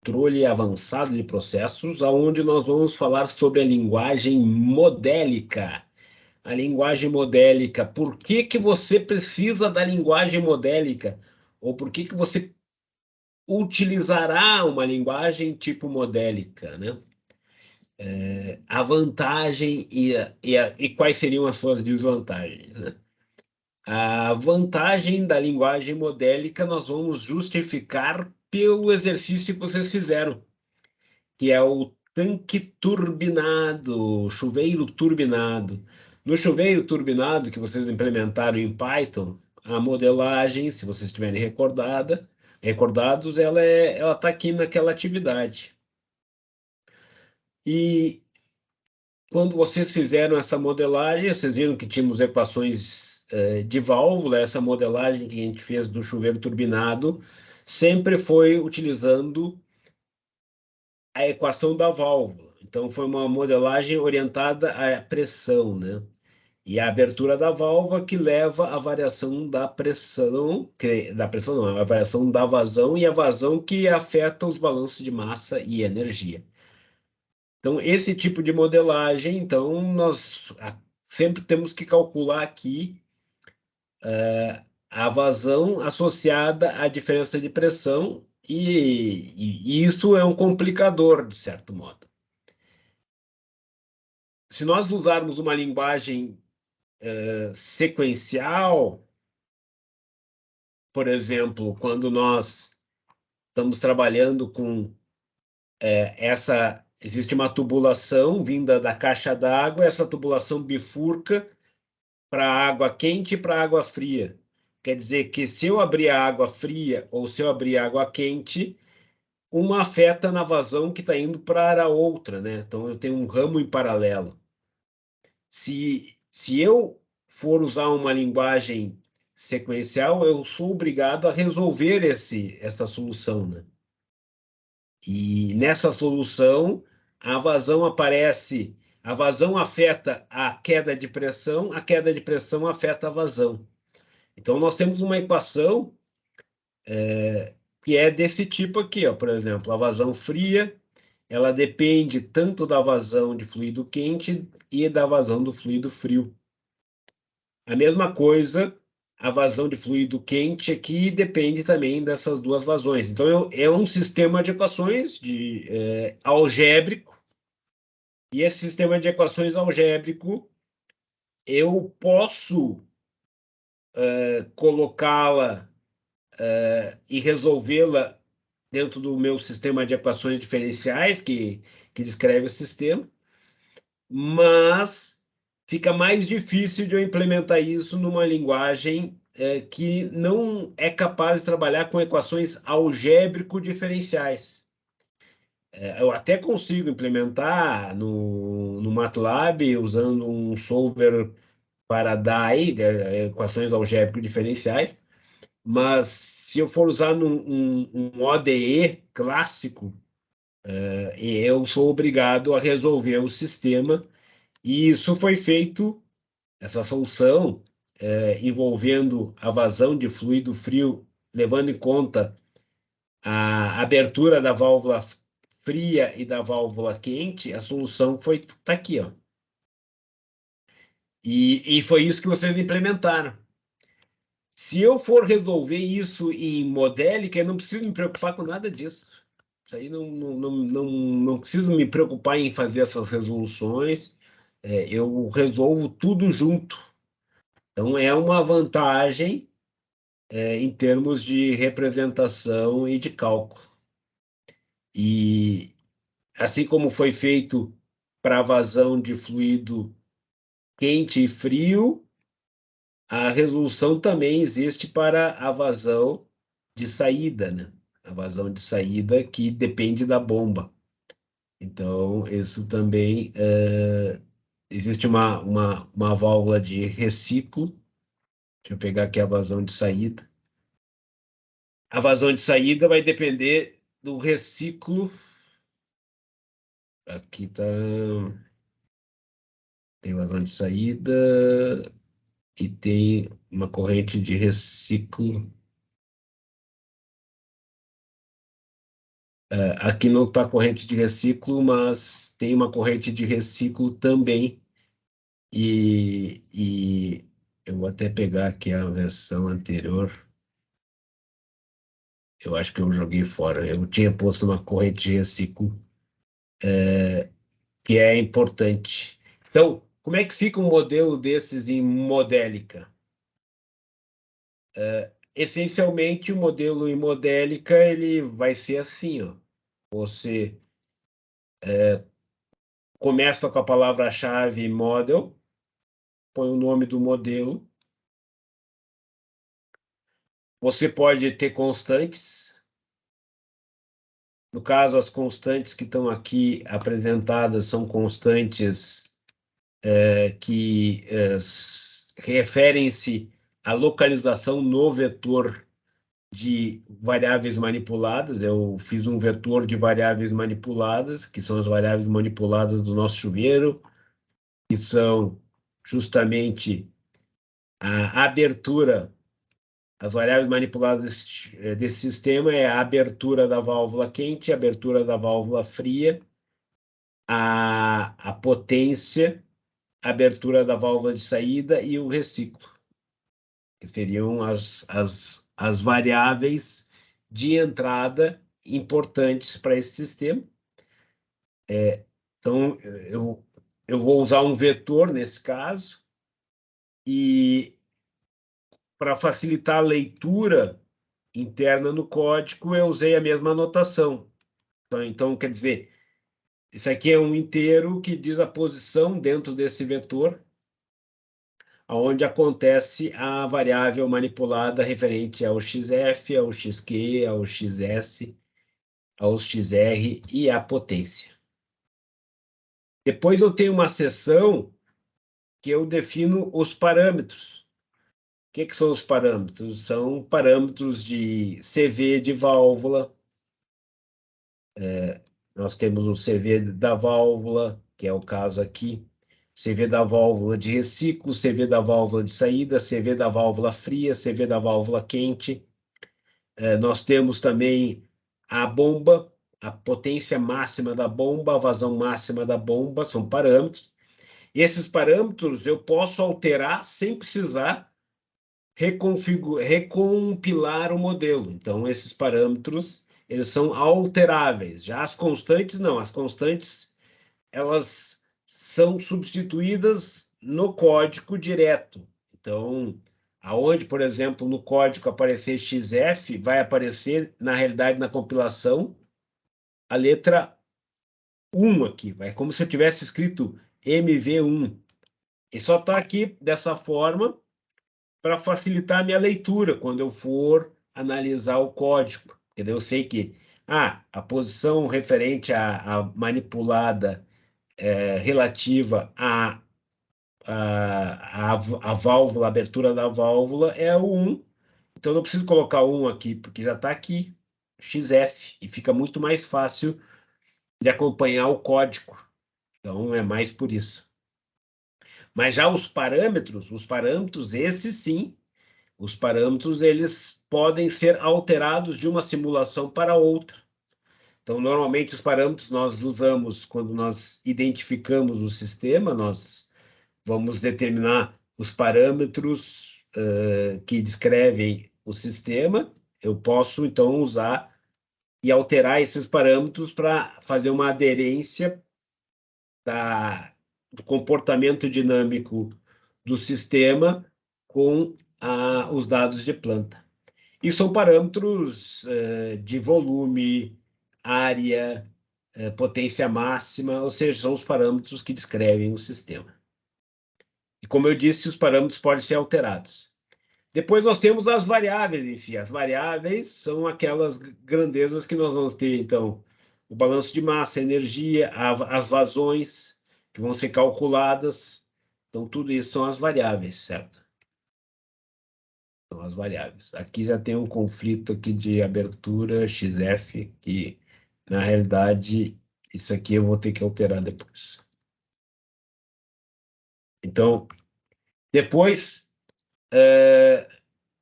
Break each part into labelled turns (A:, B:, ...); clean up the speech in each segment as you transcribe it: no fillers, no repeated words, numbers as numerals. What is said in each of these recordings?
A: controle avançado de processos, onde nós vamos falar sobre a linguagem modélica. A linguagem modélica, por que que você precisa da linguagem modélica? Ou por que que você utilizará uma linguagem tipo modélica, né? A vantagem e quais seriam as suas desvantagens, né? A vantagem da linguagem modélica nós vamos justificar pelo exercício que vocês fizeram, que é o tanque turbinado, chuveiro turbinado. No chuveiro turbinado que vocês implementaram em Python, a modelagem, se vocês estiverem recordados, ela está aqui naquela atividade. E quando vocês fizeram essa modelagem, vocês viram que tínhamos equações de válvula, essa modelagem que a gente fez do chuveiro turbinado sempre foi utilizando a equação da válvula. Então, foi uma modelagem orientada à pressão, né? E a abertura da válvula que leva à variação da pressão, da pressão não, a variação da vazão e a vazão que afeta os balanços de massa e energia. Então, esse tipo de modelagem, então, nós sempre temos que calcular aqui a vazão associada à diferença de pressão, e isso é um complicador, de certo modo. Se nós usarmos uma linguagem sequencial, por exemplo, quando nós estamos trabalhando com existe uma tubulação vinda da caixa d'água, essa tubulação bifurca para água quente e para água fria. Quer dizer que se eu abrir a água fria ou se eu abrir a água quente, uma afeta na vazão que está indo para a outra, né? Então eu tenho um ramo em paralelo. Se eu for usar uma linguagem sequencial, eu sou obrigado a resolver essa solução, né? E nessa solução, a vazão aparece, a vazão afeta a queda de pressão afeta a vazão. Então, nós temos uma equação que é desse tipo aqui, ó, por exemplo, a vazão fria, ela depende tanto da vazão de fluido quente e da vazão do fluido frio. A mesma coisa, a vazão de fluido quente aqui depende também dessas duas vazões. Então, é um sistema de equações algébrico, e esse sistema de equações algébrico, eu posso colocá-la e resolvê-la dentro do meu sistema de equações diferenciais, que descreve o sistema, mas fica mais difícil de eu implementar isso numa linguagem que não é capaz de trabalhar com equações algébrico-diferenciais. Eu até consigo implementar no MATLAB usando um solver para DAI, equações algébrico-diferenciais, mas se eu for usar um ODE clássico, eu sou obrigado a resolver o sistema. E isso foi feito, essa solução, envolvendo a vazão de fluido frio, levando em conta a abertura da válvula fria e da válvula quente, a solução está aqui, ó. E foi isso que vocês implementaram. Se eu for resolver isso em modélica, eu não preciso me preocupar com nada disso. Isso aí não preciso me preocupar em fazer essas resoluções. Eu resolvo tudo junto. Então, é uma vantagem em termos de representação e de cálculo. E assim como foi feito para a vazão de fluido quente e frio, a resolução também existe para a vazão de saída, né? A vazão de saída que depende da bomba. Então, isso também existe uma válvula de reciclo. Deixa eu pegar aqui a vazão de saída. A vazão de saída vai depender do reciclo. Aqui está. Tem vazão de saída e tem uma corrente de reciclo. Aqui não está corrente de reciclo, mas tem uma corrente de reciclo também. E eu vou até pegar aqui a versão anterior. Eu acho que eu joguei fora. Eu tinha posto uma corrente de reciclo, que é importante. Então, como é que fica um modelo desses em modélica? Essencialmente, o modelo em modélica ele vai ser assim, ó. Você começa com a palavra-chave model, põe o nome do modelo. Você pode ter constantes. No caso, as constantes que estão aqui apresentadas são constantes que referem-se à localização no vetor de variáveis manipuladas. Eu fiz um vetor de variáveis manipuladas, que são as variáveis manipuladas do nosso chuveiro, que são justamente a abertura, as variáveis manipuladas desse sistema é a abertura da válvula quente, a abertura da válvula fria, a potência, a abertura da válvula de saída e o reciclo, que seriam as variáveis de entrada importantes para esse sistema. Então, eu vou usar um vetor nesse caso, e para facilitar a leitura interna no código, eu usei a mesma anotação. Então, quer dizer, isso aqui é um inteiro que diz a posição dentro desse vetor, onde acontece a variável manipulada referente ao XF, ao XQ, ao XS, ao XR e à potência. Depois eu tenho uma seção que eu defino os parâmetros. O que são os parâmetros? São parâmetros de CV de válvula. Nós temos o CV da válvula, que é o caso aqui. CV da válvula de reciclo, CV da válvula de saída, CV da válvula fria, CV da válvula quente. Nós temos também a bomba, a potência máxima da bomba, a vazão máxima da bomba, são parâmetros. E esses parâmetros eu posso alterar sem precisar recompilar o modelo. Então, esses parâmetros, eles são alteráveis. Já as constantes, não. As constantes, elas são substituídas no código direto. Então, aonde, por exemplo, no código aparecer XF, vai aparecer, na realidade, na compilação, a letra 1 aqui. Vai como se eu tivesse escrito MV1. E só está aqui dessa forma para facilitar a minha leitura quando eu for analisar o código. Porque eu sei que a posição referente à manipulada relativa à válvula, a abertura da válvula é o 1. Então, eu não preciso colocar 1 aqui, porque já está aqui, XF, e fica muito mais fácil de acompanhar o código. Então, é mais por isso. Mas já os parâmetros, esses sim, os parâmetros eles podem ser alterados de uma simulação para outra. Então, normalmente, os parâmetros nós usamos quando nós identificamos o sistema, nós vamos determinar os parâmetros que descrevem o sistema. Eu posso, então, usar e alterar esses parâmetros para fazer uma aderência do comportamento dinâmico do sistema com os dados de planta. E são parâmetros de volume, área, potência máxima, ou seja, são os parâmetros que descrevem o sistema. E como eu disse, os parâmetros podem ser alterados. Depois nós temos as variáveis em si. As variáveis são aquelas grandezas que nós vamos ter, então, o balanço de massa, a energia, as vazões que vão ser calculadas. Então, tudo isso são as variáveis, certo? São as variáveis. Aqui já tem um conflito aqui de abertura XF, que, na realidade, isso aqui eu vou ter que alterar depois. Então, depois,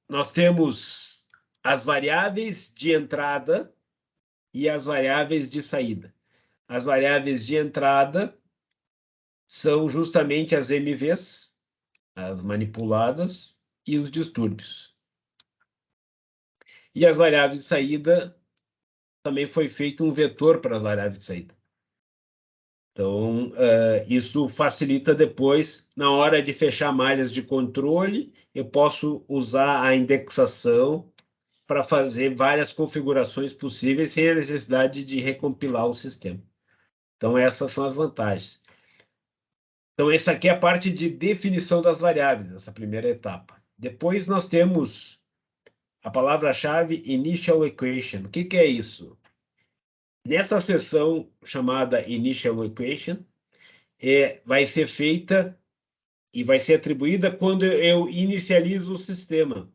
A: nós temos as variáveis de entrada e as variáveis de saída. As variáveis de entrada são justamente as MVs, as manipuladas, e os distúrbios. E as variáveis de saída, também foi feito um vetor para as variáveis de saída. Então, isso facilita depois, na hora de fechar malhas de controle, eu posso usar a indexação para fazer várias configurações possíveis sem a necessidade de recompilar o sistema. Então, essas são as vantagens. Então, essa aqui é a parte de definição das variáveis, essa primeira etapa. Depois nós temos a palavra-chave Initial Equation. O que é isso? Nessa seção chamada Initial Equation, vai ser feita e vai ser atribuída quando eu inicializo o sistema.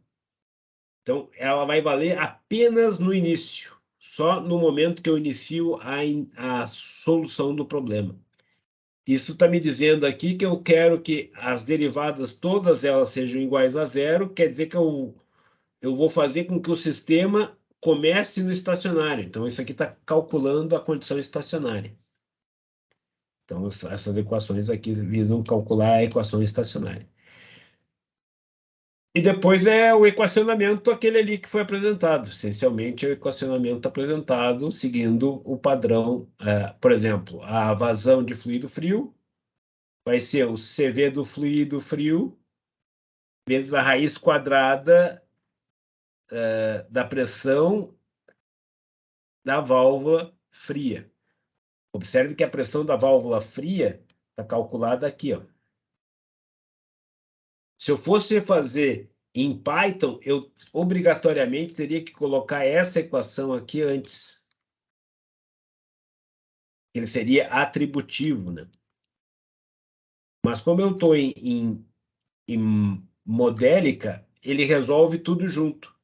A: Então, ela vai valer apenas no início, só no momento que eu inicio a solução do problema. Isso está me dizendo aqui que eu quero que as derivadas, todas elas sejam iguais a zero, quer dizer que eu vou fazer com que o sistema comece no estacionário. Então, isso aqui está calculando a condição estacionária. Então, essas equações aqui visam calcular a equação estacionária. E depois é o equacionamento, aquele ali que foi apresentado. Essencialmente, é o equacionamento apresentado seguindo o padrão. Por exemplo, a vazão de fluido frio vai ser o CV do fluido frio vezes a raiz quadrada da pressão da válvula fria. Observe que a pressão da válvula fria está calculada aqui, ó. Se eu fosse fazer em Python, eu obrigatoriamente teria que colocar essa equação aqui antes. Ele seria atributivo, né? Mas como eu estou em modélica, ele resolve tudo junto.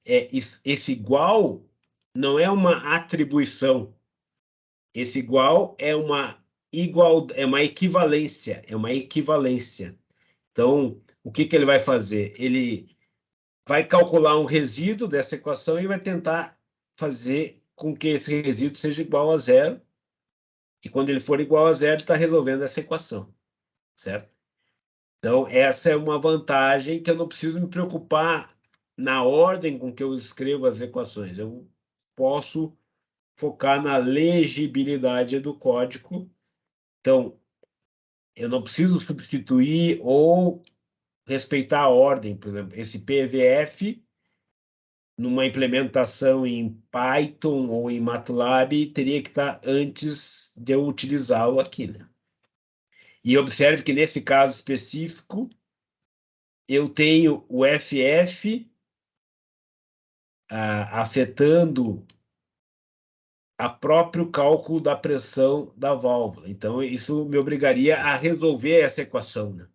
A: Esse igual não é uma atribuição. Esse igual é uma equivalência, é uma equivalência. Então, o que ele vai fazer? Ele vai calcular um resíduo dessa equação e vai tentar fazer com que esse resíduo seja igual a zero. E quando ele for igual a zero, está resolvendo essa equação, certo? Então, essa é uma vantagem que eu não preciso me preocupar na ordem com que eu escrevo as equações. Eu posso focar na legibilidade do código. Então, eu não preciso substituir ou respeitar a ordem. Por exemplo, esse PVF, numa implementação em Python ou em MATLAB, teria que estar antes de eu utilizá-lo aqui, né? E observe que nesse caso específico, eu tenho o FF afetando a próprio cálculo da pressão da válvula. Então, isso me obrigaria a resolver essa equação, né?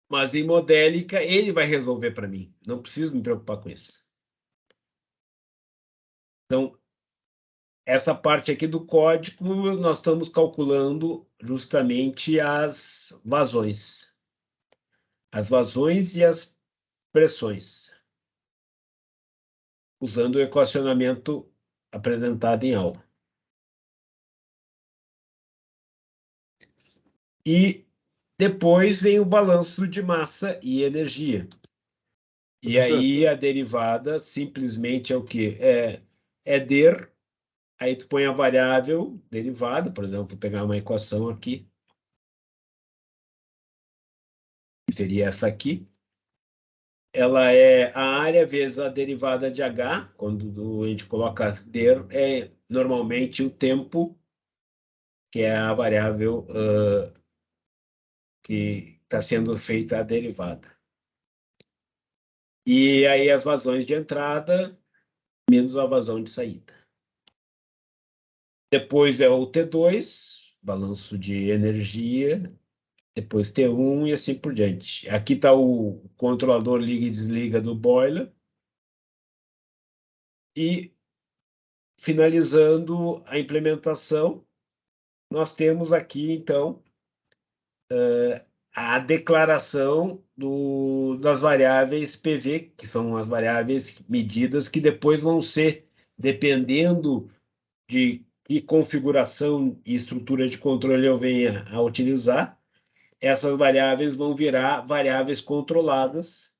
A: Mas em modélica, ele vai resolver para mim. Não preciso me preocupar com isso. Então, essa parte aqui do código, nós estamos calculando justamente as vazões. As vazões e as pressões, usando o equacionamento apresentado em aula. E depois vem o balanço de massa e energia. E aí a derivada simplesmente é o quê? É der, aí tu põe a variável derivada, por exemplo, vou pegar uma equação aqui, que seria essa aqui. Ela é a área vezes a derivada de H, quando a gente coloca der, é normalmente o tempo, que é a variável que está sendo feita a derivada. E aí as vazões de entrada menos a vazão de saída. Depois é o T2, balanço de energia, depois T1 e assim por diante. Aqui está o controlador liga e desliga do boiler. E, finalizando a implementação, nós temos aqui, então, a declaração das variáveis PV, que são as variáveis medidas que depois vão ser dependendo de que configuração e estrutura de controle eu venha a utilizar, essas variáveis vão virar variáveis controladas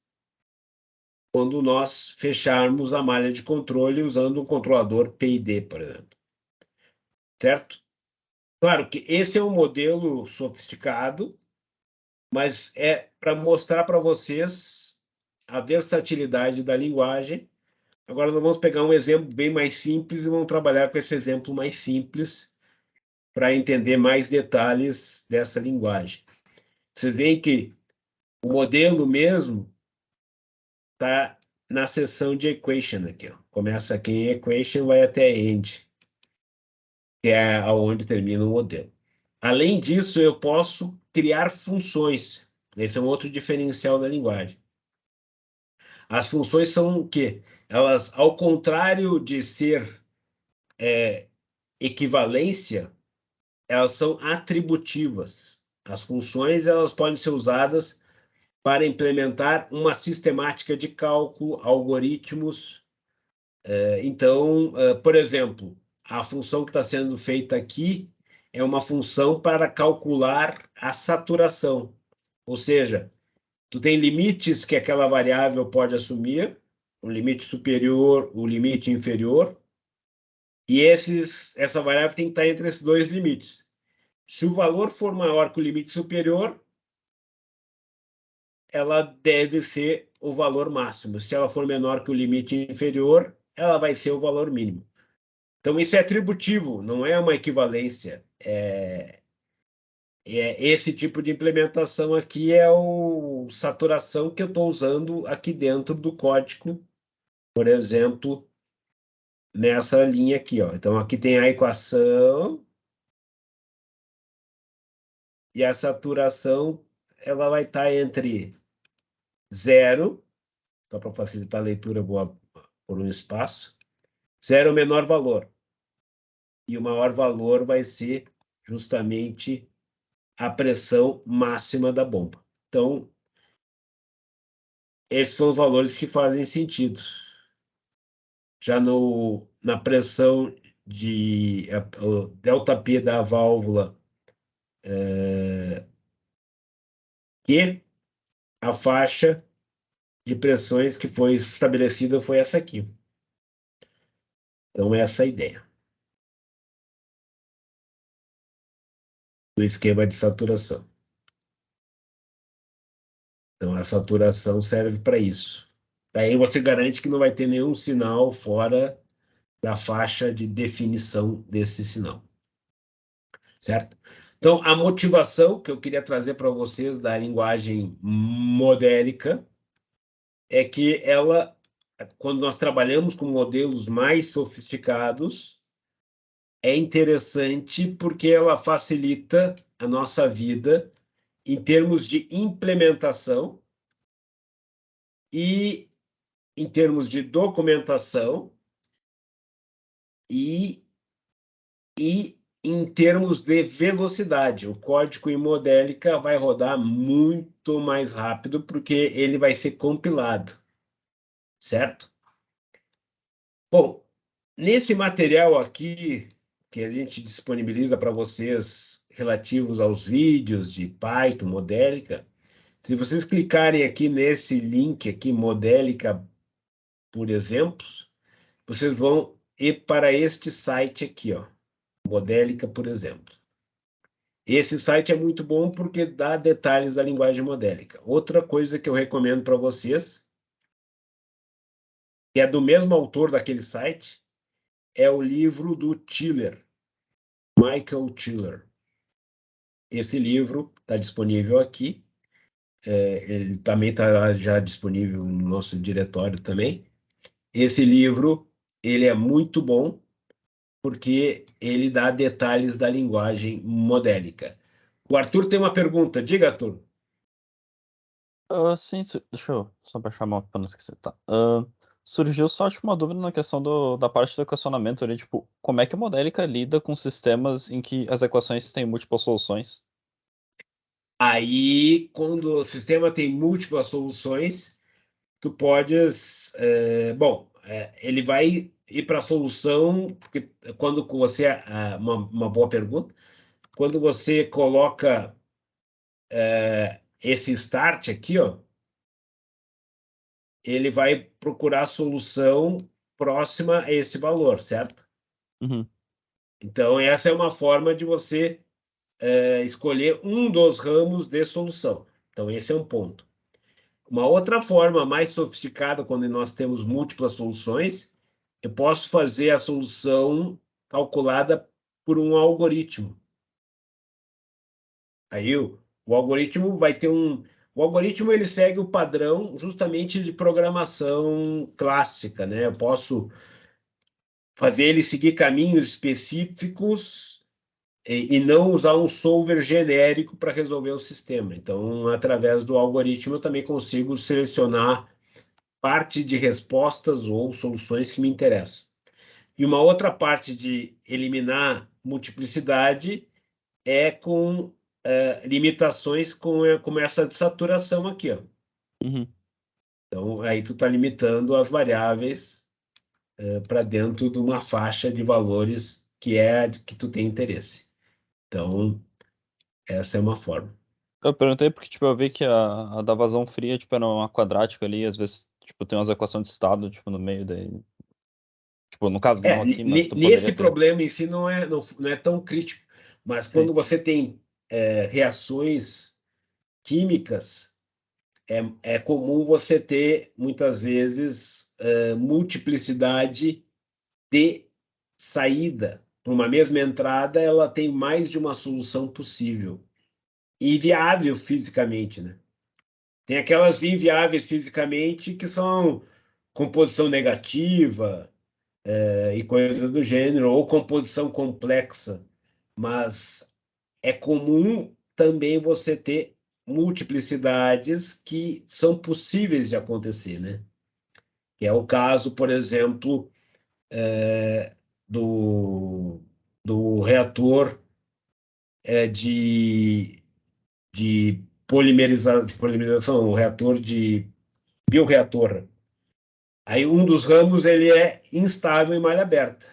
A: quando nós fecharmos a malha de controle usando um controlador PID, por exemplo. Certo? Claro que esse é um modelo sofisticado, mas é para mostrar para vocês a versatilidade da linguagem. Agora nós vamos pegar um exemplo bem mais simples e vamos trabalhar com esse exemplo mais simples para entender mais detalhes dessa linguagem. Vocês veem que o modelo mesmo está na seção de equation aqui. Ó. Começa aqui em equation, vai até end, que é aonde termina o modelo. Além disso, eu posso criar funções. Esse é um outro diferencial da linguagem. As funções são o quê? Elas, ao contrário de ser equivalência, elas são atributivas. As funções elas podem ser usadas para implementar uma sistemática de cálculo, algoritmos. Então, por exemplo, a função que está sendo feita aqui é uma função para calcular a saturação. Ou seja, tu tem limites que aquela variável pode assumir, o limite superior, o limite inferior, e essa variável tem que estar entre esses dois limites. Se o valor for maior que o limite superior, ela deve ser o valor máximo. Se ela for menor que o limite inferior, ela vai ser o valor mínimo. Então, isso é atributivo, não é uma equivalência. Esse tipo de implementação aqui é o saturação que eu estou usando aqui dentro do código, por exemplo, nessa linha aqui. Ó. Então, aqui tem a equação e a saturação ela vai estar entre 0, só para facilitar a leitura, vou por um espaço, 0 é o menor valor. E o maior valor vai ser justamente a pressão máxima da bomba. Então, esses são os valores que fazem sentido. Já na pressão de o ΔP da válvula, que a faixa de pressões que foi estabelecida foi essa aqui. Então, essa é a ideia do esquema de saturação. Então, a saturação serve para isso. Daí você garante que não vai ter nenhum sinal fora da faixa de definição desse sinal. Certo? Então, a motivação que eu queria trazer para vocês da linguagem modélica é que ela, quando nós trabalhamos com modelos mais sofisticados, é interessante porque ela facilita a nossa vida em termos de implementação e em termos de documentação e em termos de velocidade. O código em modélica vai rodar muito mais rápido porque ele vai ser compilado, certo? Bom, nesse material aqui que a gente disponibiliza para vocês relativos aos vídeos de Python, modélica, se vocês clicarem aqui nesse link aqui, modélica, por exemplo, vocês vão ir para este site aqui, ó, modélica, por exemplo. Esse site é muito bom porque dá detalhes da linguagem modélica. Outra coisa que eu recomendo para vocês, que é do mesmo autor daquele site, é o livro do Tiller, Michael Tiller. Esse livro está disponível aqui. Ele também está já disponível no nosso diretório também. Esse livro ele é muito bom porque ele dá detalhes da linguagem modélica. O Arthur tem uma pergunta. Diga, Arthur.
B: Sim, deixa eu só baixar a mão pra não esquecer, tá. Surgiu só tipo, uma dúvida na questão da parte do equacionamento ali, tipo, como é que a modélica lida com sistemas em que as equações têm múltiplas soluções?
A: Aí, quando o sistema tem múltiplas soluções, tu podes... ele vai ir para a solução, porque quando você... uma boa pergunta. Quando você coloca esse start aqui, ó, ele vai procurar a solução próxima a esse valor, certo?
B: Uhum.
A: Então, essa é uma forma de você escolher um dos ramos de solução. Então, esse é um ponto. Uma outra forma mais sofisticada, quando nós temos múltiplas soluções, eu posso fazer a solução calculada por um algoritmo. Aí o algoritmo vai ter um... O algoritmo ele segue o padrão justamente de programação clássica, né? Eu posso fazer ele seguir caminhos específicos e não usar um solver genérico para resolver o sistema. Então, através do algoritmo, eu também consigo selecionar parte de respostas ou soluções que me interessam. E uma outra parte de eliminar multiplicidade é com limitações como essa de saturação aqui, ó.
B: Uhum.
A: Então, aí tu está limitando as variáveis para dentro de uma faixa de valores que é a que tu tem interesse. Então, essa é uma forma.
B: Eu perguntei porque, tipo, eu vi que a da vazão fria, tipo, era uma quadrática ali, às vezes, tipo, tem umas equações de estado, tipo, no meio daí. Tipo, no caso, não aqui, mas tu
A: Nesse
B: poderia ter.
A: problema em si não é tão crítico, mas
B: Sim.
A: quando você tem reações químicas, é comum você ter, muitas vezes, multiplicidade de saída. Para uma mesma entrada, ela tem mais de uma solução possível. E viável fisicamente, né? Tem aquelas inviáveis fisicamente que são composição negativa, e coisas do gênero, ou composição complexa. Mas é comum também você ter multiplicidades que são possíveis de acontecer, né? Que é o caso, por exemplo, do, do reator de polimerização, o reator de bioreator. Aí um dos ramos ele é instável em malha aberta.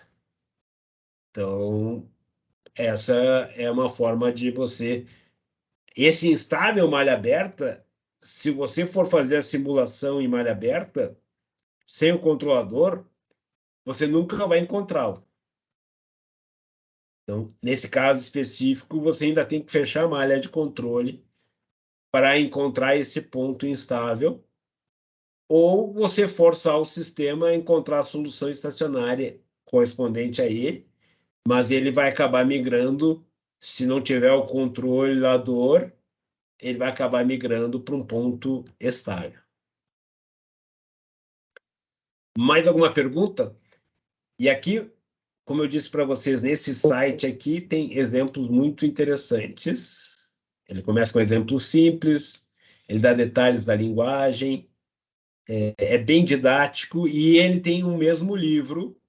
A: Então, essa é uma forma de você... Esse instável malha aberta, se você for fazer a simulação em malha aberta, sem o controlador, você nunca vai encontrá-lo. Então, nesse caso específico, você ainda tem que fechar a malha de controle para encontrar esse ponto instável, ou você forçar o sistema a encontrar a solução estacionária correspondente a ele, mas ele vai acabar migrando, se não tiver o controlador, ele vai acabar migrando para um ponto estável. Mais alguma pergunta? E aqui, como eu disse para vocês, nesse site aqui tem exemplos muito interessantes. Ele começa com um exemplo simples, ele dá detalhes da linguagem, é bem didático e ele tem o mesmo livro.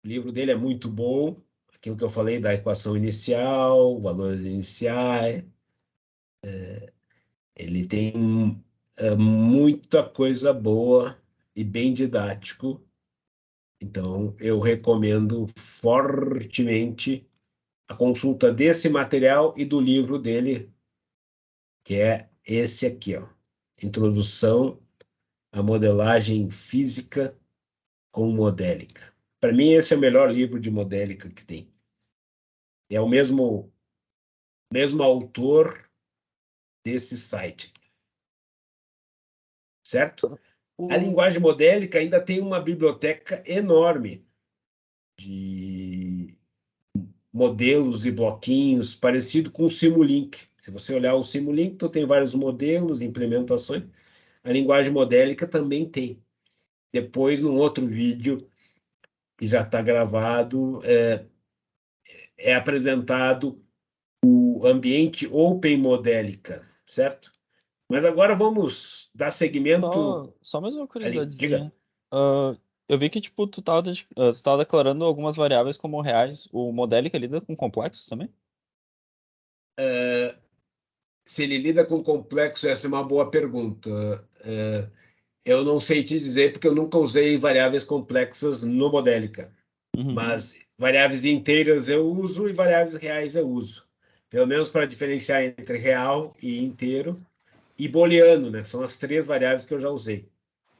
A: O livro dele é muito bom, aquilo que eu falei da equação inicial, valores iniciais. Ele tem muita coisa boa e bem didático. Então, eu recomendo fortemente a consulta desse material e do livro dele, que é esse aqui, ó, Introdução à Modelagem Física com Modélica. Para mim, esse é o melhor livro de modélica que tem. É o mesmo autor desse site, certo? A linguagem modélica ainda tem uma biblioteca enorme de modelos e bloquinhos, parecido com o Simulink. Se você olhar o Simulink, tu tem vários modelos, implementações. A linguagem modélica também tem. Depois, num outro vídeo que já está gravado, é apresentado o ambiente Open Modélica, certo? Mas agora vamos dar segmento...
B: Só mais uma
A: Ali, diga.
B: curiosidadezinha. Eu vi que, tipo, tu tava declarando algumas variáveis como reais. O Modelica lida com complexos também?
A: Se ele lida com complexo, essa é uma boa pergunta. Eu não sei te dizer porque eu nunca usei variáveis complexas no Modélica, mas variáveis inteiras eu uso e variáveis reais eu uso. Pelo menos para diferenciar entre real e inteiro e booleano, né? São as três variáveis que eu já usei.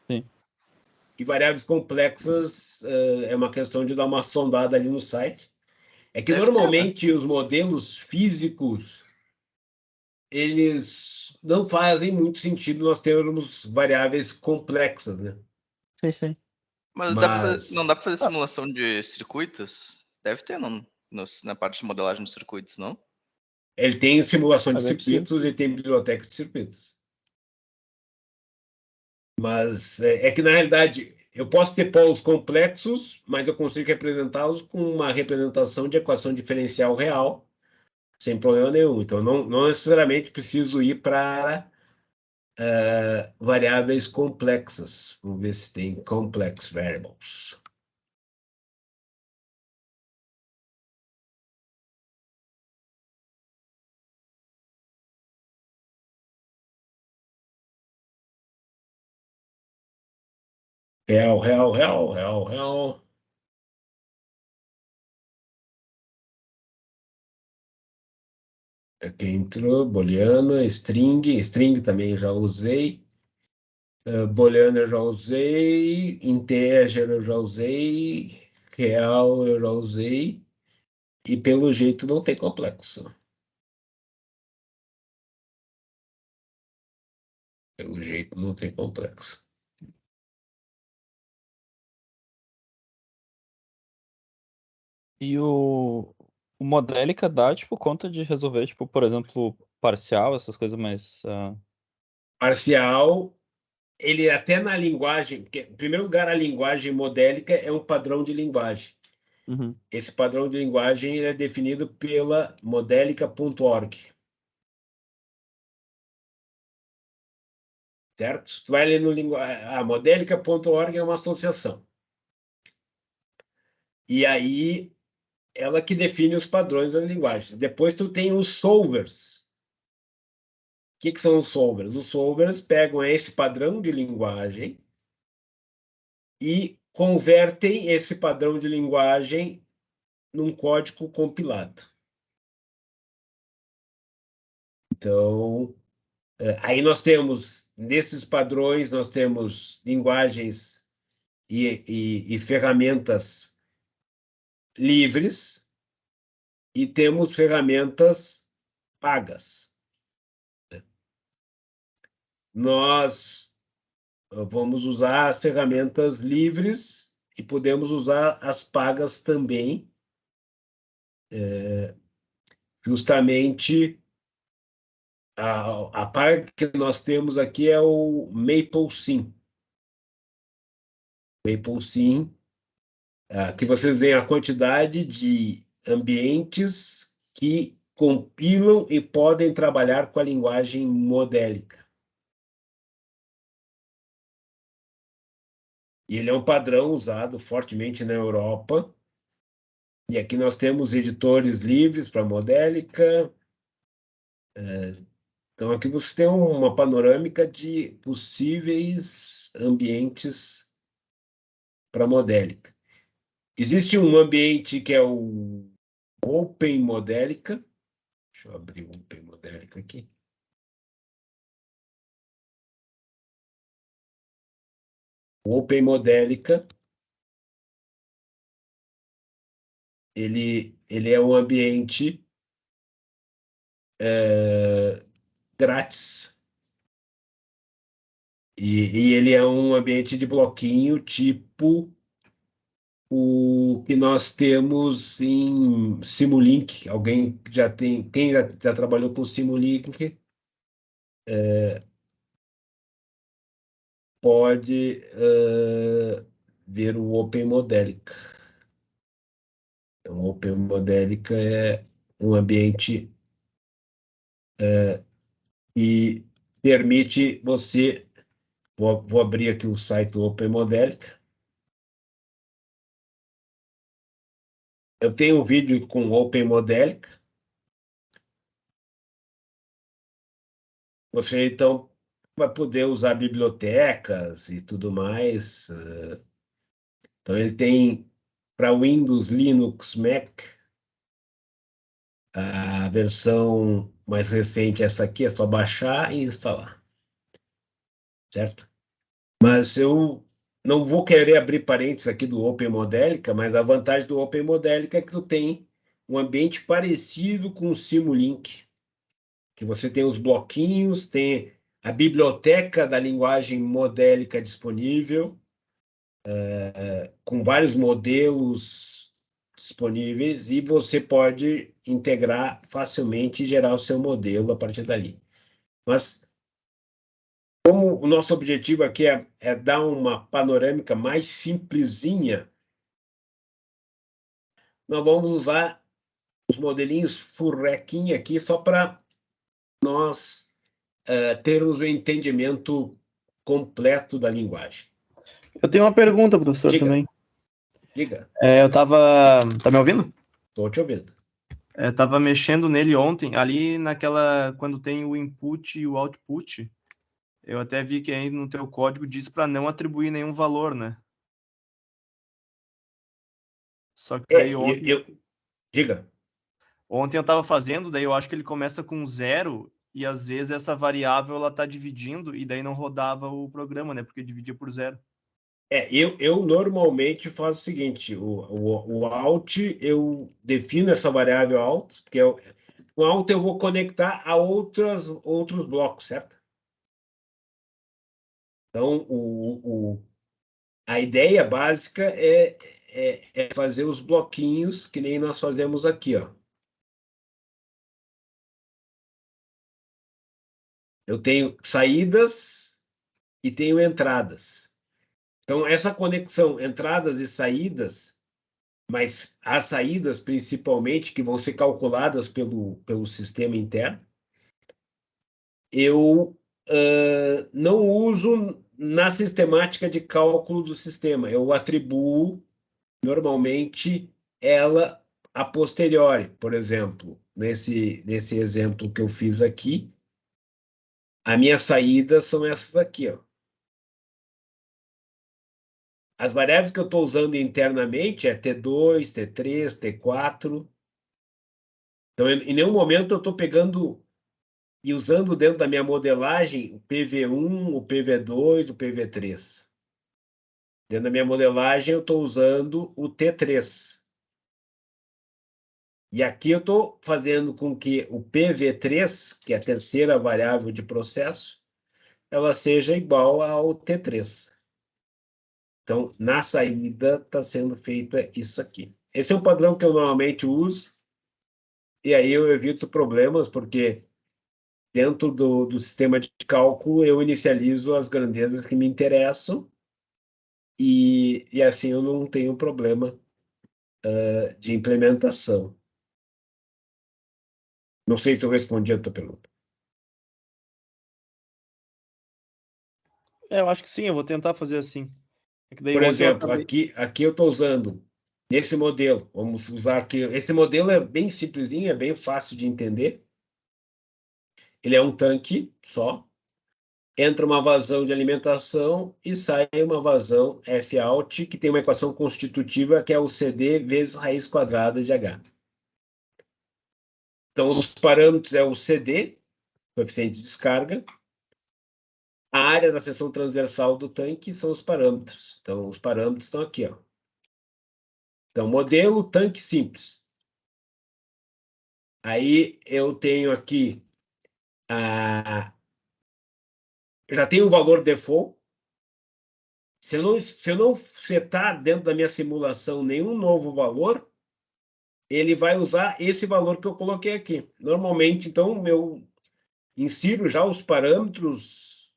B: Sim.
A: E variáveis complexas é uma questão de dar uma sondada ali no site. É que
C: Deve ter, né?
A: normalmente os modelos físicos eles não fazem muito sentido nós termos variáveis complexas, né?
B: Sim, sim.
C: Mas não
A: Mas
C: dá pra fazer
B: Ah,
C: simulação de circuitos? Deve ter na parte de modelagem de circuitos, não?
A: ele tem simulação de
B: é bem possível.
A: circuitos e tem biblioteca de circuitos. Mas é que, na realidade, eu posso ter polos complexos, mas eu consigo representá-los com uma representação de equação diferencial real, sem problema nenhum. Então, não necessariamente preciso ir para variáveis complexas. Vamos ver se tem complex variables. Real, real, real, real, real. Aqui entrou, booleana, string também já usei. Booleana eu já usei, integer eu já usei, real eu já usei, e pelo jeito não tem complexo. Pelo jeito não tem complexo.
B: E o Modélica dá, tipo, conta de resolver, tipo, por exemplo, parcial, essas coisas mais.
A: Parcial, ele até na linguagem, porque, em primeiro lugar, a linguagem modélica é um padrão de linguagem.
B: Uhum.
A: Esse padrão de linguagem é definido pela modélica.org. Certo? Tu vai ler no linguagem. A modélica.org é uma associação. E aí, ela que define os padrões da linguagem. Depois, tu tem os solvers. O que são os solvers? Os solvers pegam esse padrão de linguagem e convertem esse padrão de linguagem num código compilado. Então, aí nós temos, nesses padrões, nós temos linguagens e ferramentas livres e temos ferramentas pagas. Nós vamos usar as ferramentas livres e podemos usar as pagas também, justamente a parte que nós temos aqui é o MapleSim. MapleSim, que vocês veem a quantidade de ambientes que compilam e podem trabalhar com a linguagem modélica. E ele é um padrão usado fortemente na Europa. E aqui nós temos editores livres para modélica. Então, aqui você tem uma panorâmica de possíveis ambientes para modélica. Existe um ambiente que é o Open Modélica. Deixa eu abrir o Open Modélica aqui. O Open Modélica, ele é um ambiente grátis. E ele é um ambiente de bloquinho tipo o que nós temos em Simulink. Alguém já tem, quem já trabalhou com Simulink, pode ver o Open Modélica. Então, o Open Modélica é um ambiente que permite você. Vou abrir aqui o site do Open Modélica. Eu tenho um vídeo com o Open Modélica. Você, então, vai poder usar bibliotecas e tudo mais. Então, ele tem para Windows, Linux, Mac, a versão mais recente, essa aqui, é só baixar e instalar, certo? Mas eu não vou querer abrir parênteses aqui do Open Modelica, mas a vantagem do Open Modelica é que tu tem um ambiente parecido com o Simulink, que você tem os bloquinhos, tem a biblioteca da linguagem modélica disponível, com vários modelos disponíveis, e você pode integrar facilmente e gerar o seu modelo a partir dali. Mas, como o nosso objetivo aqui é dar uma panorâmica mais simplesinha, nós vamos usar os modelinhos furrequinha aqui só para nós termos o entendimento completo da linguagem.
D: Eu tenho uma pergunta, professor,
A: Diga.
D: também.
A: Diga.
D: Eu tava... Tá me ouvindo?
A: Estou te ouvindo.
D: Tava mexendo nele ontem, ali naquela... Quando tem o input e o output, eu até vi que aí no teu código diz para não atribuir nenhum valor, né? Só que daí
A: Diga.
D: Ontem eu tava fazendo, daí eu acho que ele começa com 0 e às vezes essa variável ela tá dividindo e daí não rodava o programa, né? Porque dividia por 0.
A: Eu normalmente faço o seguinte, o alt, eu defino essa variável alt, porque com alt eu vou conectar a outros blocos, certo? Então, a ideia básica é fazer os bloquinhos que nem nós fazemos aqui, ó. Eu tenho saídas e tenho entradas. Então, essa conexão, entradas e saídas, mas as saídas, principalmente, que vão ser calculadas pelo sistema interno, eu não uso na sistemática de cálculo do sistema. Eu atribuo, normalmente, ela a posteriori. Por exemplo, nesse exemplo que eu fiz aqui, a minha saída são essas aqui, ó. As variáveis que eu estou usando internamente é T2, T3, T4. Então, em nenhum momento eu estou pegando e usando dentro da minha modelagem o PV1, o PV2, o PV3. Dentro da minha modelagem eu estou usando o T3. E aqui eu estou fazendo com que o PV3, que é a terceira variável de processo, ela seja igual ao T3. Então, na saída está sendo feito isso aqui. Esse é um padrão que eu normalmente uso, e aí eu evito problemas, porque dentro do sistema de cálculo eu inicializo as grandezas que me interessam, e assim eu não tenho problema de implementação. Não sei se eu respondi a tua pergunta.
D: Eu acho que sim, eu vou tentar fazer assim.
A: Por exemplo, aqui eu estou usando, nesse modelo, vamos usar aqui, esse modelo é bem simplesinho, é bem fácil de entender. Ele é um tanque só, entra uma vazão de alimentação e sai uma vazão F-out, que tem uma equação constitutiva, que é o CD vezes raiz quadrada de H. Então, os parâmetros é o CD, coeficiente de descarga, a área da seção transversal do tanque são os parâmetros. Então, os parâmetros estão aqui, ó. Então, modelo tanque simples. Aí eu tenho aqui já tenho o valor default. Se eu não setar dentro da minha simulação nenhum novo valor, ele vai usar esse valor que eu coloquei aqui. Normalmente, então, eu insiro já os parâmetros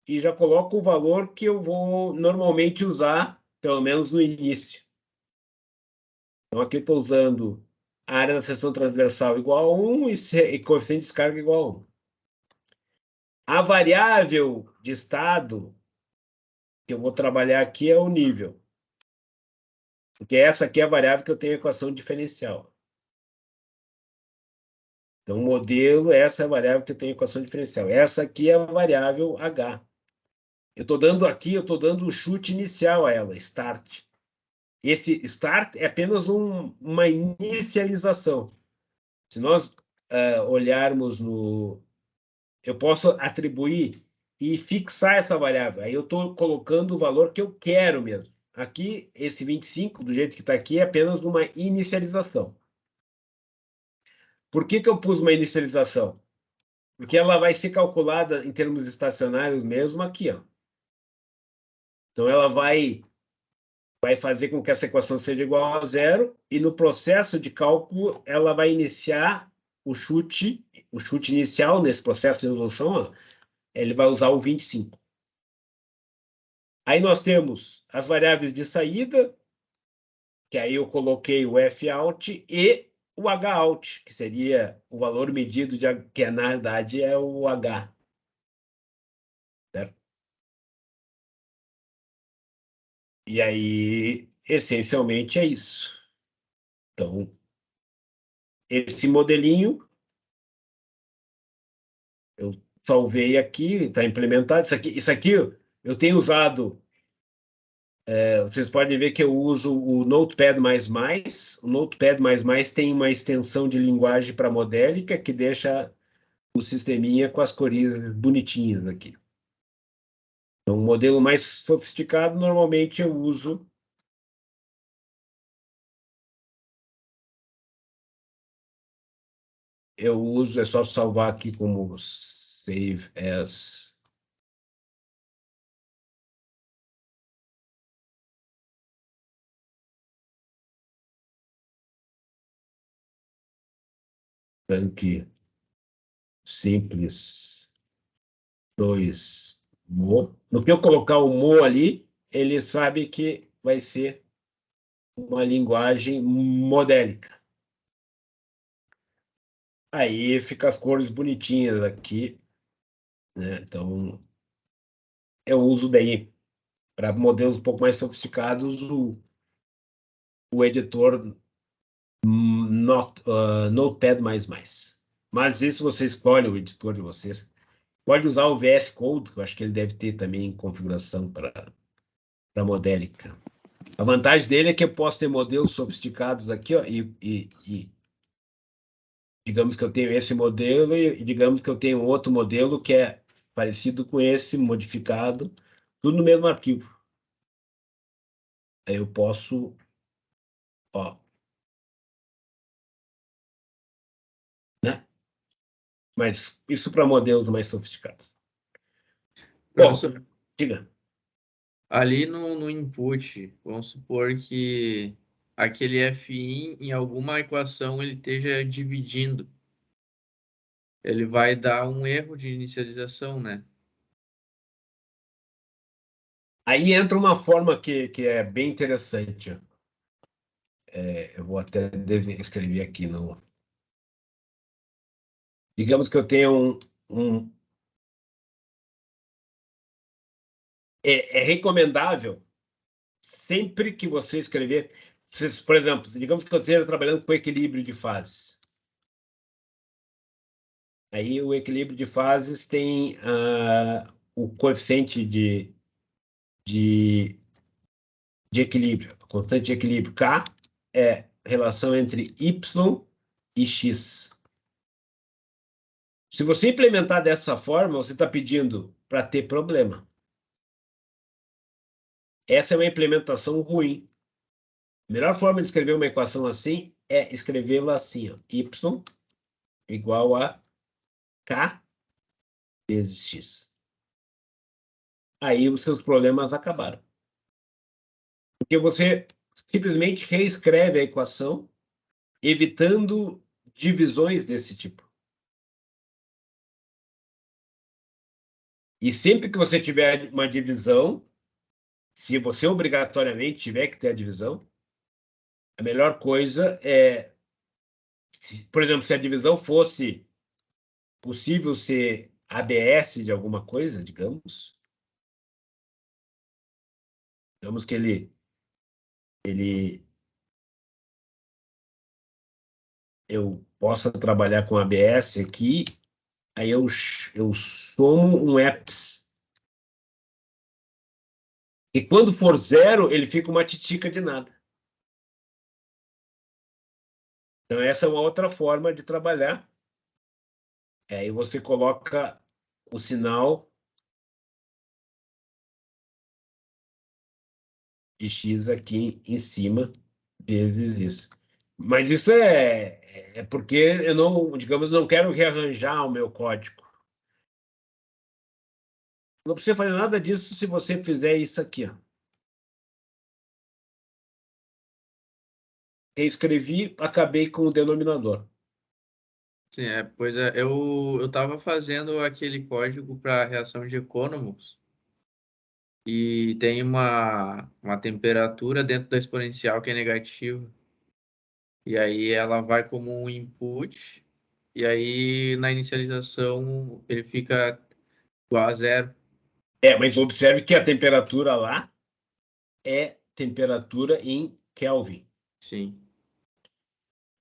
A: e já coloco o valor que eu vou normalmente usar, pelo menos no início. Então, aqui eu estou usando a área da seção transversal igual a 1 e coeficiente de descarga igual a 1. A variável de estado que eu vou trabalhar aqui é o nível. Porque essa aqui é a variável que eu tenho a equação diferencial. Então, o modelo, essa é a variável que tem equação diferencial. Essa aqui é a variável H. Eu estou dando o chute inicial a ela, start. Esse start é apenas uma inicialização. Se nós olharmos no... Eu posso atribuir e fixar essa variável. Aí eu estou colocando o valor que eu quero mesmo. Aqui, esse 25, do jeito que está aqui, é apenas uma inicialização. Por que eu pus uma inicialização? Porque ela vai ser calculada em termos estacionários mesmo aqui, ó. Então, ela vai fazer com que essa equação seja igual a zero, e no processo de cálculo, ela vai iniciar o chute inicial nesse processo de resolução, ó, ele vai usar o 25. Aí nós temos as variáveis de saída, que aí eu coloquei o F-out e o H-out, que seria o valor medido, que na realidade é o H. Certo? E aí, essencialmente, é isso. Então, esse modelinho, eu salvei aqui, está implementado. Isso aqui eu tenho usado. Vocês podem ver que eu uso o Notepad++. O Notepad++ tem uma extensão de linguagem para modélica que deixa o sisteminha com as cores bonitinhas aqui. Então, um modelo mais sofisticado, normalmente eu uso é só salvar aqui como save as. Tanque simples 2 mo. No que eu colocar o mo ali, ele sabe que vai ser uma linguagem modélica. Aí fica as cores bonitinhas aqui, né? Então, eu uso daí para modelos um pouco mais sofisticados o editor Notepad++. Mas isso você escolhe o editor de vocês. Pode usar o VS Code, que eu acho que ele deve ter também configuração para modélica. A vantagem dele é que eu posso ter modelos sofisticados aqui, ó, e digamos que eu tenho esse modelo e digamos que eu tenho outro modelo que é parecido com esse, modificado, tudo no mesmo arquivo. Aí eu posso, ó, né? Mas isso para modelos mais sofisticados. Bom,
E: Professor,
A: diga.
E: ali no input, vamos supor que aquele F em alguma equação ele esteja dividindo. Ele vai dar um erro de inicialização, né?
A: Aí entra uma forma que é bem interessante. Eu vou até escrever aqui no. Digamos que eu tenho é recomendável sempre que você escrever. Por exemplo, digamos que eu esteja trabalhando com equilíbrio de fases. Aí o equilíbrio de fases tem o coeficiente de equilíbrio, constante de equilíbrio. K é relação entre Y e X. Se você implementar dessa forma, você está pedindo para ter problema. Essa é uma implementação ruim. A melhor forma de escrever uma equação assim é escrevê-la assim, ó, y igual a k vezes x. Aí os seus problemas acabaram. Porque você simplesmente reescreve a equação, evitando divisões desse tipo. E sempre que você tiver uma divisão, se você obrigatoriamente tiver que ter a divisão, a melhor coisa é, por exemplo, se a divisão fosse possível ser ABS de alguma coisa, digamos que ele eu possa trabalhar com ABS aqui, aí eu somo um EPS. E quando for 0, ele fica uma titica de nada. Então, essa é uma outra forma de trabalhar. Aí você coloca o sinal de X aqui em cima, vezes isso. Mas isso é porque eu não, digamos, não quero rearranjar o meu código. Não precisa fazer nada disso se você fizer isso aqui, ó. Reescrevi, acabei com o denominador.
E: Sim, pois é, eu estava fazendo aquele código para reação de Economos e tem uma temperatura dentro da exponencial que é negativa. E aí ela vai como um input, e aí na inicialização ele fica igual a 0.
A: Mas observe que a temperatura lá é temperatura em Kelvin.
E: Sim.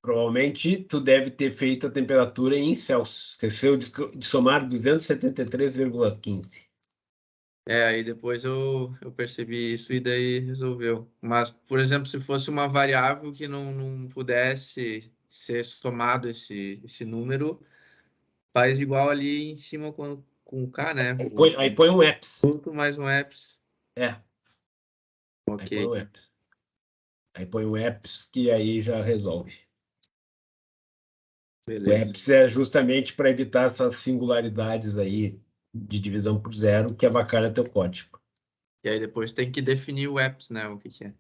A: Provavelmente tu deve ter feito a temperatura em Celsius. Esqueceu de somar 273,15.
E: Aí depois eu percebi isso e daí resolveu. Mas, por exemplo, se fosse uma variável que não pudesse ser somado esse número, faz igual ali em cima com o K, né?
A: Aí põe um EPS.
E: Ponto mais um EPS.
A: Aí põe
E: Ok.
A: um EPS. Aí põe um EPS que aí já resolve. O
E: Beleza.
A: EPS é justamente para evitar essas singularidades aí de divisão por 0 que avacalha teu código.
E: E aí depois tem que definir o EPS, né? O que é.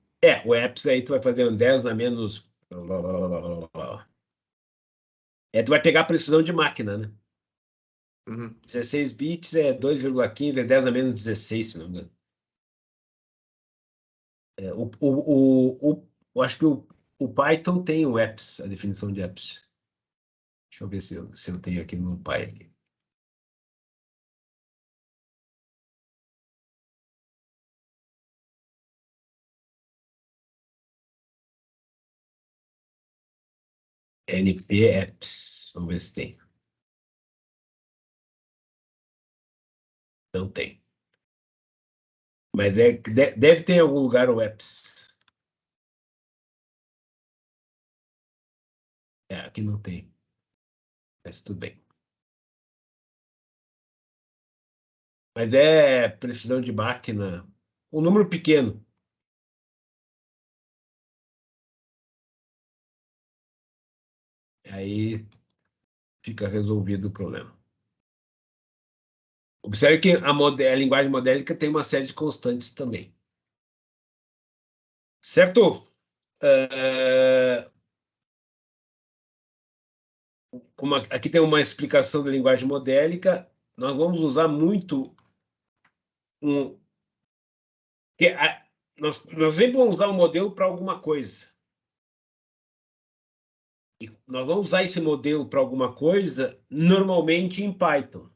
A: O EPS aí tu vai fazer um 10 na menos... tu vai pegar a precisão de máquina, né?
E: Uhum.
A: 16 bits é 2,15, é 10 a menos 16, se não me engano. Eu acho que o Python tem o EPS, a definição de EPS. Deixa eu ver se eu tenho aqui no Python. NP-EPS. Vamos ver se tem. Não tem. Mas deve ter em algum lugar o EPS. Aqui não tem. Mas tudo bem. Mas é precisão de máquina. Um número pequeno. Aí fica resolvido o problema. Observe que a linguagem modélica tem uma série de constantes também. Certo? Como aqui tem uma explicação da linguagem modélica, nós vamos usar muito nós sempre vamos usar um modelo para alguma coisa. E nós vamos usar esse modelo para alguma coisa, normalmente em Python.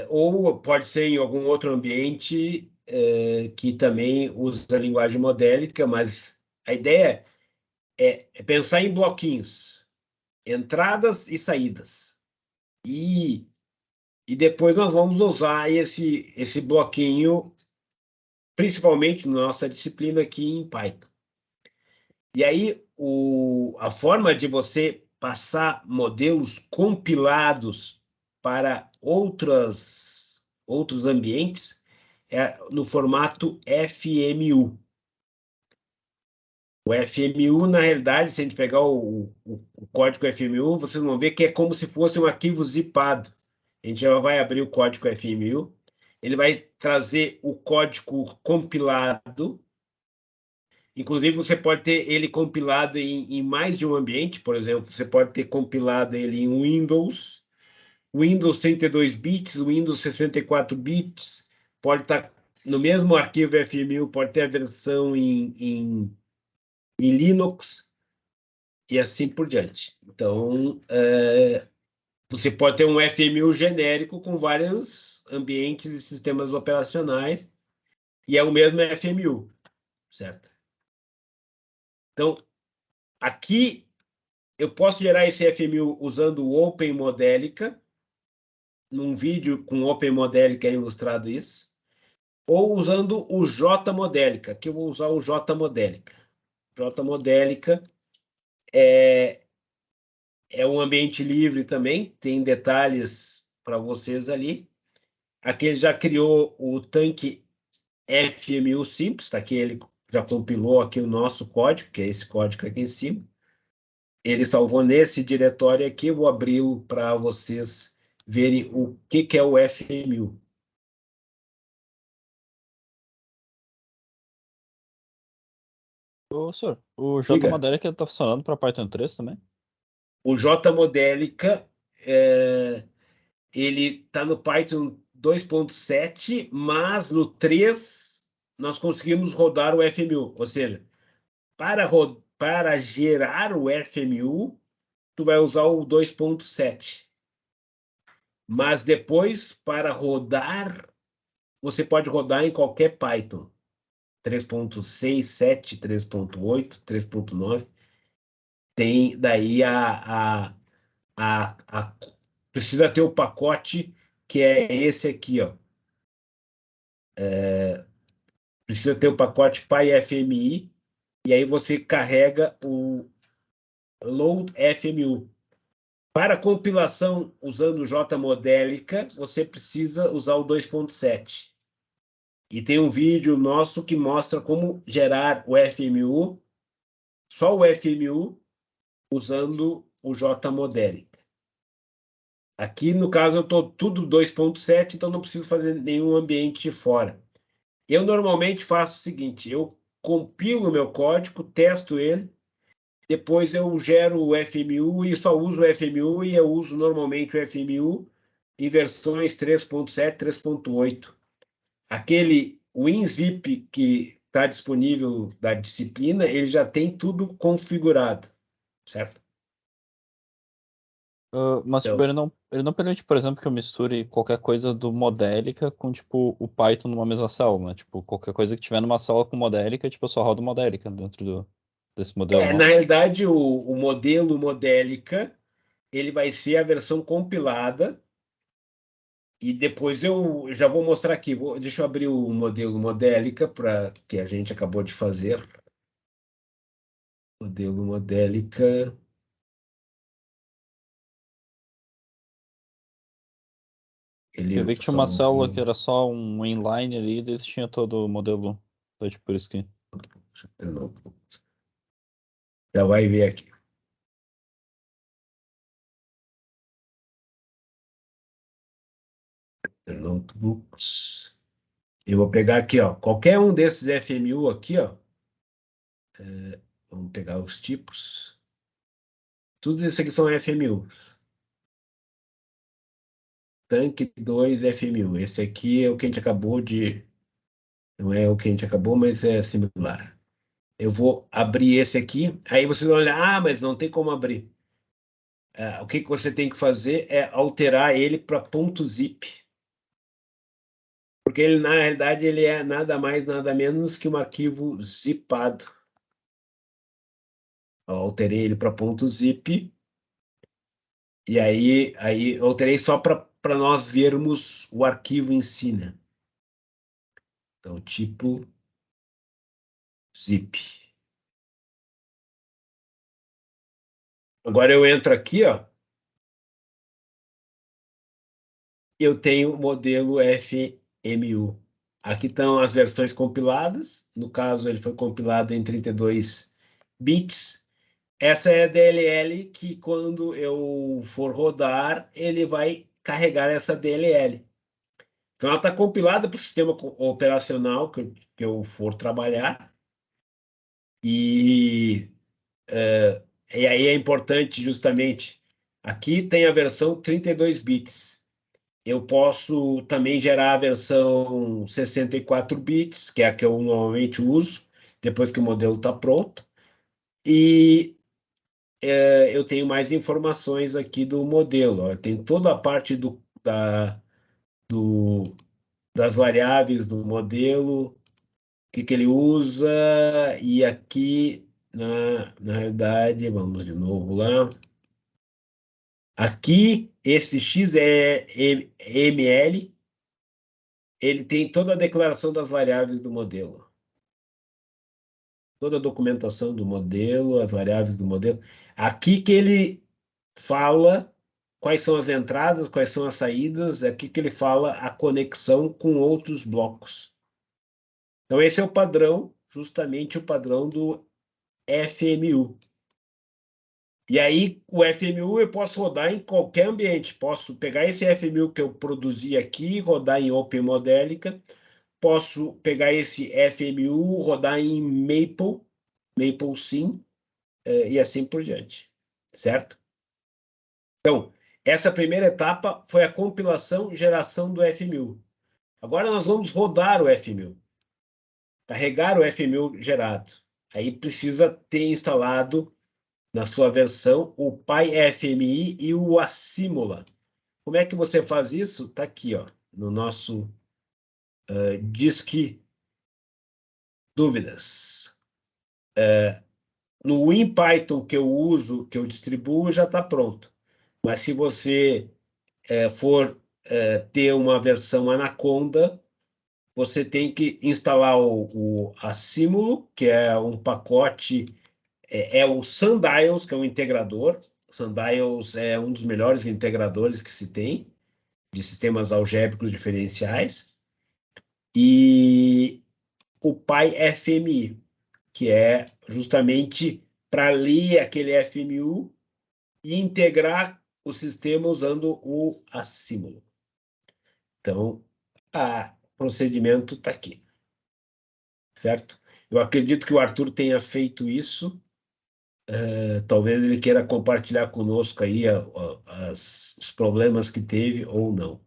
A: Ou pode ser em algum outro ambiente que também usa a linguagem modélica, mas a ideia é pensar em bloquinhos, entradas e saídas. E depois nós vamos usar esse bloquinho, principalmente na nossa disciplina aqui em Python. E aí, a forma de você passar modelos compilados para outros ambientes é no formato FMU. O FMU, na realidade, se a gente pegar o código FMU, vocês vão ver que é como se fosse um arquivo zipado. A gente já vai abrir o código FMU, ele vai trazer o código compilado. Inclusive, você pode ter ele compilado em mais de um ambiente, por exemplo, você pode ter compilado ele em Windows 32 bits, Windows 64 bits, pode estar no mesmo arquivo FMU, pode ter a versão em Linux e assim por diante. Então, você pode ter um FMU genérico com vários ambientes e sistemas operacionais, e é o mesmo FMU, certo? Então, aqui eu posso gerar esse FMU usando o Open Modelica, num vídeo com Open Modelica é ilustrado isso, ou usando o JModelica, que eu vou usar o JModelica. JModelica é um ambiente livre também, tem detalhes para vocês ali. Aqui ele já criou o tanque FMU simples, tá aqui, ele já compilou aqui o nosso código, que é esse código aqui em cima. Ele salvou nesse diretório aqui, eu vou abrir para vocês verem o que é o FMU.
B: Ô, senhor, o
A: Diga.
B: JModelic está funcionando para Python 3 também?
A: O JModelica, ele está no Python 2.7, mas no 3 nós conseguimos rodar o FMU. Ou seja, para gerar o FMU, tu vai usar o 2.7. Mas depois, para rodar, você pode rodar em qualquer Python. 3.6, 7, 3.8, 3.9. Tem daí precisa ter o pacote que é esse aqui, ó. Precisa ter o pacote PyFMI e aí você carrega o load FMU. Para compilação usando o JModelica, você precisa usar o 2.7. E tem um vídeo nosso que mostra como gerar o FMU, só o FMU, usando o JModelica. Aqui, no caso, eu estou tudo 2.7, então não preciso fazer nenhum ambiente fora. Eu normalmente faço o seguinte, eu compilo o meu código, testo ele, depois eu gero o FMU e só uso o FMU e eu uso normalmente o FMU em versões 3.7, 3.8. Aquele WinZip que está disponível da disciplina, ele já tem tudo configurado, certo?
B: Mas tipo,
A: Então,
B: ele não permite, por exemplo, que eu misture qualquer coisa do Modelica com, tipo, o Python numa mesma célula, né? Tipo, qualquer coisa que tiver numa célula com Modelica, tipo, eu só rodo Modelica dentro desse modelo
A: na
B: nosso.
A: realidade, o modelo Modelica, ele vai ser a versão compilada e depois eu já vou mostrar aqui. Deixa eu abrir o modelo Modelica para que a gente acabou de fazer. Modelo Modelica.
B: Eu
A: Ele
B: vi que tinha
A: só
B: uma célula que era só um inline ali, e daí tinha todo o modelo. Então, tipo, por isso que...
A: já vai ver aqui. Notebooks. Eu vou pegar aqui, ó, qualquer um desses FMU aqui, ó. Vamos pegar os tipos. Tudo isso aqui são FMU. Tanque 2 FMU. Esse aqui é o que a gente acabou de... Não é o que a gente acabou, mas é similar. Eu vou abrir esse aqui. Aí vocês vão olhar, mas não tem como abrir. O que você tem que fazer é alterar ele para .zip. Porque ele, na realidade, ele é nada mais, nada menos que um arquivo zipado. Eu alterei ele para .zip. E aí eu alterei só para nós vermos o arquivo em si, né? Então, tipo zip. Agora eu entro aqui, ó. Eu tenho o modelo FMU. Aqui estão as versões compiladas. No caso, ele foi compilado em 32 bits. Essa é a DLL que, quando eu for rodar, ele vai carregar essa DLL. Então, ela está compilada para o sistema operacional que eu for trabalhar. E aí é importante, justamente, aqui tem a versão 32 bits. Eu posso também gerar a versão 64 bits, que é a que eu normalmente uso, depois que o modelo está pronto. E eu tenho mais informações aqui do modelo. Ó. Tem toda a parte das variáveis do modelo, o que ele usa, e aqui na realidade, vamos de novo lá. Aqui, esse X é ML, ele tem toda a declaração das variáveis do modelo. Toda a documentação do modelo, as variáveis do modelo. Aqui que ele fala quais são as entradas, quais são as saídas, aqui que ele fala a conexão com outros blocos. Então, esse é o padrão, justamente o padrão do FMU. E aí, o FMU eu posso rodar em qualquer ambiente. Posso pegar esse FMU que eu produzi aqui, rodar em OpenModelica. Posso pegar esse FMU, rodar em MapleSim, e assim por diante. Certo? Então, essa primeira etapa foi a compilação e geração do FMU. Agora nós vamos rodar o FMU. Carregar o FMU gerado. Aí precisa ter instalado na sua versão o PyFMI e o Assimula. Como é que você faz isso? Está aqui, ó, no nosso Disque Dúvidas. No WinPython que eu uso, que eu distribuo, já está pronto. Mas se você for ter uma versão Anaconda, você tem que instalar o Assímulo, que é um pacote, é o Sundials, que é um integrador. O Sundials é um dos melhores integradores que se tem, de sistemas algébricos diferenciais. E o PyFMI, que é justamente para ler aquele FMU e integrar o sistema usando o Assímulo. Então, o procedimento está aqui. Certo? Eu acredito que o Arthur tenha feito isso. Talvez ele queira compartilhar conosco aí os problemas que teve ou não.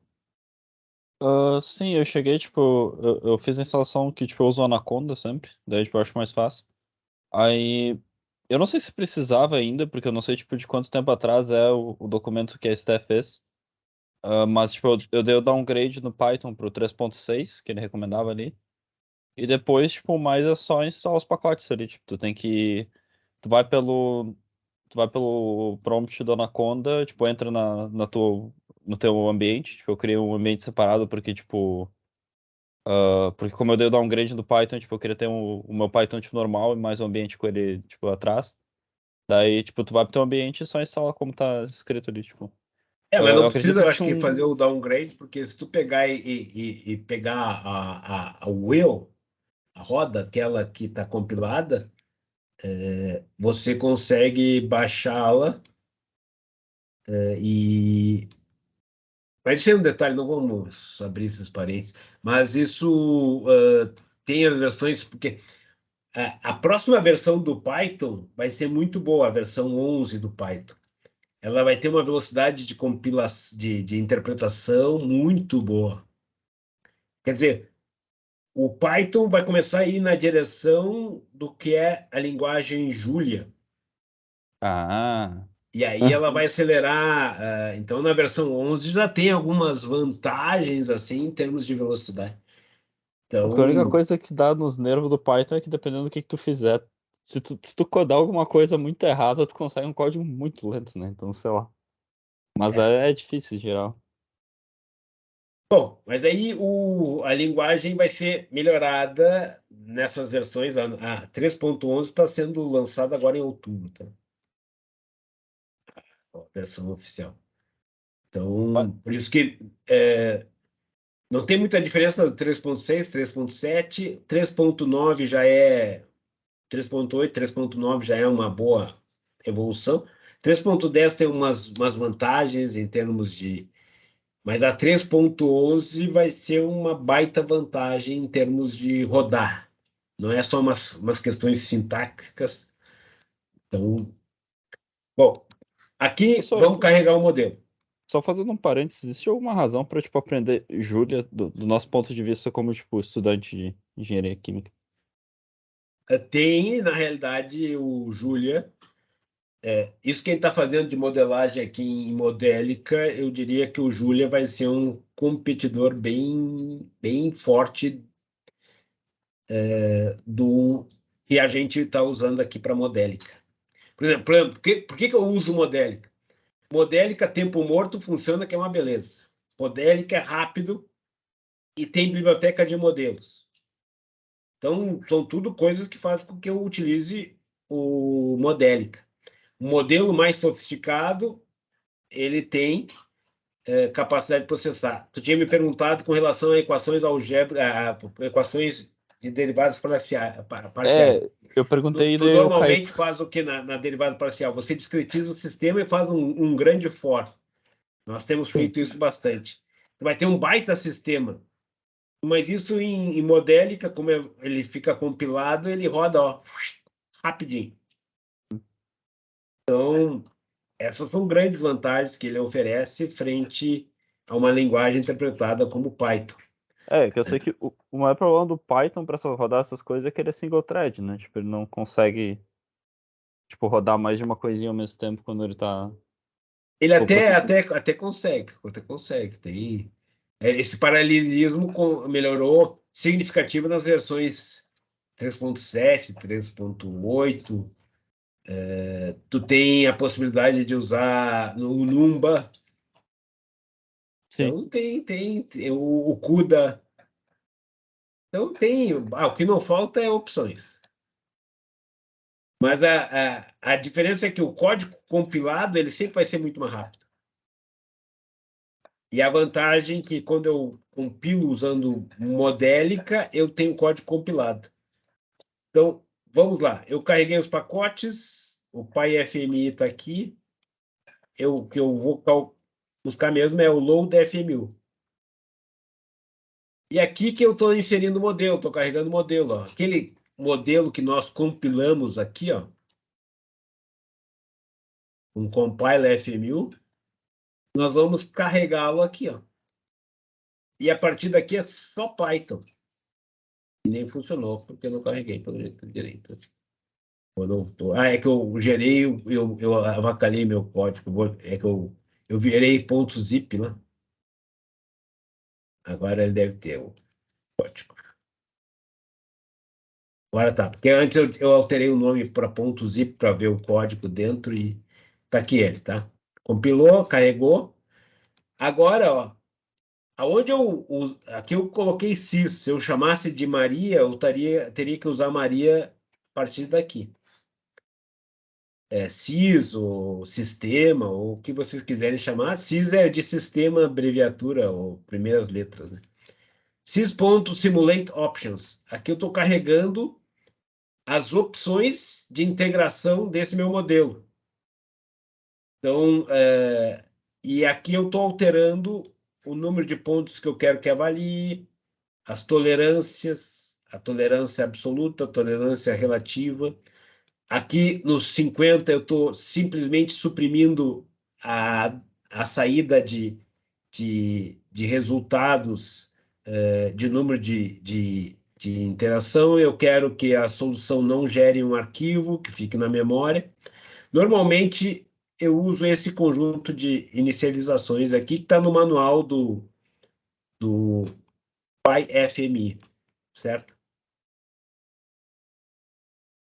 B: Sim, eu cheguei, tipo, eu fiz a instalação que, tipo, eu uso o Anaconda sempre, daí, tipo, eu acho mais fácil. Aí, eu não sei se precisava ainda, porque eu não sei, tipo, de quanto tempo atrás é o documento que a Steph fez. Mas, tipo, eu dei o downgrade no Python pro 3.6, que ele recomendava ali. E depois, tipo, mais é só instalar os pacotes ali, tipo, tu vai pelo prompt do Anaconda, tipo, entra no teu ambiente, tipo, eu criei um ambiente separado porque, tipo, porque como eu dei o downgrade do Python, tipo, eu queria ter o meu Python, tipo, normal e mais um ambiente com ele, tipo, atrás. Daí, tipo, tu vai pro teu ambiente e só instala como tá escrito ali, tipo.
A: Mas não
B: Eu acredito
A: precisa, eu
B: que
A: acho
B: tinha
A: que, fazer o downgrade, porque se tu pegar e pegar a wheel, a roda, aquela que está compilada, você consegue baixá-la e... Mas isso é um detalhe, não vamos abrir esses parênteses. Mas isso tem as versões, porque a próxima versão do Python vai ser muito boa, a versão 11 do Python. Ela vai ter uma velocidade de compilação, de interpretação muito boa. Quer dizer, o Python vai começar a ir na direção do que é a linguagem Julia.
B: Ah.
A: E aí ela vai acelerar. Então, na versão 11 já tem algumas vantagens assim em termos de velocidade.
B: A única
A: Então,
B: coisa que dá nos nervos do Python é que dependendo do que tu fizer, se tu codar alguma coisa muito errada, tu consegue um código muito lento, né? Então, sei lá. Mas é difícil em geral.
A: bom, mas aí a linguagem vai ser melhorada nessas versões. A 3.11 está sendo lançada agora em outubro, tá? A versão oficial.
B: Mas,
A: Então, por isso que não tem muita diferença do 3.6, 3.7, 3.9 já é 3.8, 3.9 já é uma boa evolução. 3.10 tem umas vantagens em termos de... Mas a 3.11 vai ser uma baita vantagem em termos de rodar. Não é só umas questões sintáticas. Então, bom, aqui
B: só,
A: vamos carregar o modelo.
B: só fazendo um parênteses, existe alguma razão para tipo, aprender Julia do nosso ponto de vista como tipo, estudante de engenharia química?
A: Tem, na realidade, o Julia. Isso que a gente está fazendo de modelagem aqui em Modélica, eu diria que o Julia vai ser um competidor bem, bem forte do que a gente está usando aqui para modélica. Por exemplo, por que eu uso modélica? Modélica, tempo morto, funciona que é uma beleza. Modélica é rápido e tem biblioteca de modelos. Então, são tudo coisas que fazem com que eu utilize o modélica. O modelo mais sofisticado, ele tem capacidade de processar. Tu tinha me perguntado com relação a equações algébricas, equações de derivadas parciais.
B: Eu perguntei e
A: Tu
B: daí eu caí.
A: normalmente faz o que na derivada parcial? Você discretiza o sistema e faz um grande for. Nós temos feito isso bastante. Tu vai ter um baita sistema, mas isso em modélica, como ele fica compilado, ele roda rapidinho. Então, essas são grandes vantagens que ele oferece frente a uma linguagem interpretada como Python.
B: Que eu sei que o maior problema do Python para rodar essas coisas é que ele é single thread, né? Tipo, ele não consegue rodar mais de uma coisinha ao mesmo tempo quando ele tá.
A: Ele até consegue. Tem esse paralelismo melhorou significativo nas versões 3.7, 3.8. Tu tem a possibilidade de usar o Numba.
B: Sim.
A: Então tem o CUDA. Então tem. O que não falta é opções. Mas a diferença é que o código compilado ele sempre vai ser muito mais rápido. E a vantagem é que quando eu compilo usando Modélica, eu tenho código compilado. Então, vamos lá. Eu carreguei os pacotes, o PyFMI está aqui. O que eu vou buscar mesmo é o load.fmu. E aqui que eu estou inserindo o modelo, estou carregando o modelo. Ó. Aquele modelo que nós compilamos aqui, ó, um compile FMU, nós vamos carregá-lo aqui. Ó. E a partir daqui é só Python. E nem funcionou, porque eu não carreguei pelo jeito direito. É que eu gerei, eu avacalhei meu código. É que eu virei ponto .zip lá. Agora ele deve ter o código. Agora tá, porque antes eu alterei o nome para ponto .zip para ver o código dentro e tá aqui ele, tá? Compilou, carregou. Agora, ó, aqui eu coloquei sys. Se eu chamasse de Maria, eu teria que usar Maria a partir daqui. Sys, ou sistema, ou o que vocês quiserem chamar. Sys é de sistema, abreviatura, ou primeiras letras, né? Sys.simulate options. Aqui eu estou carregando as opções de integração desse meu modelo. Então, e aqui eu estou alterando o número de pontos que eu quero que avalie, as tolerâncias, a tolerância absoluta, a tolerância relativa. Aqui nos 50 eu estou simplesmente suprimindo a saída de resultados de número de interação. Eu quero que a solução não gere um arquivo que fique na memória. Normalmente eu uso esse conjunto de inicializações aqui que está no manual do PyFMI, certo?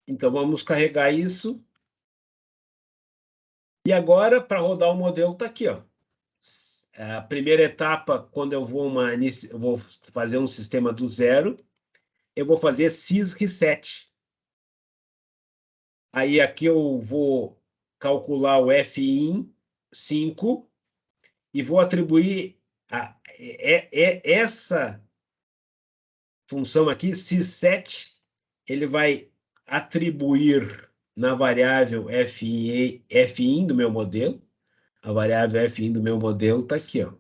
A: Então, vamos carregar isso. E agora, para rodar o modelo, está aqui. Ó. A primeira etapa, quando eu vou fazer um sistema do zero, eu vou fazer sysreset. Aí, aqui eu vou calcular o fin 5 e vou atribuir essa função aqui, sys7, ele vai atribuir na variável fin do meu modelo. A variável fin do meu modelo está aqui, ó.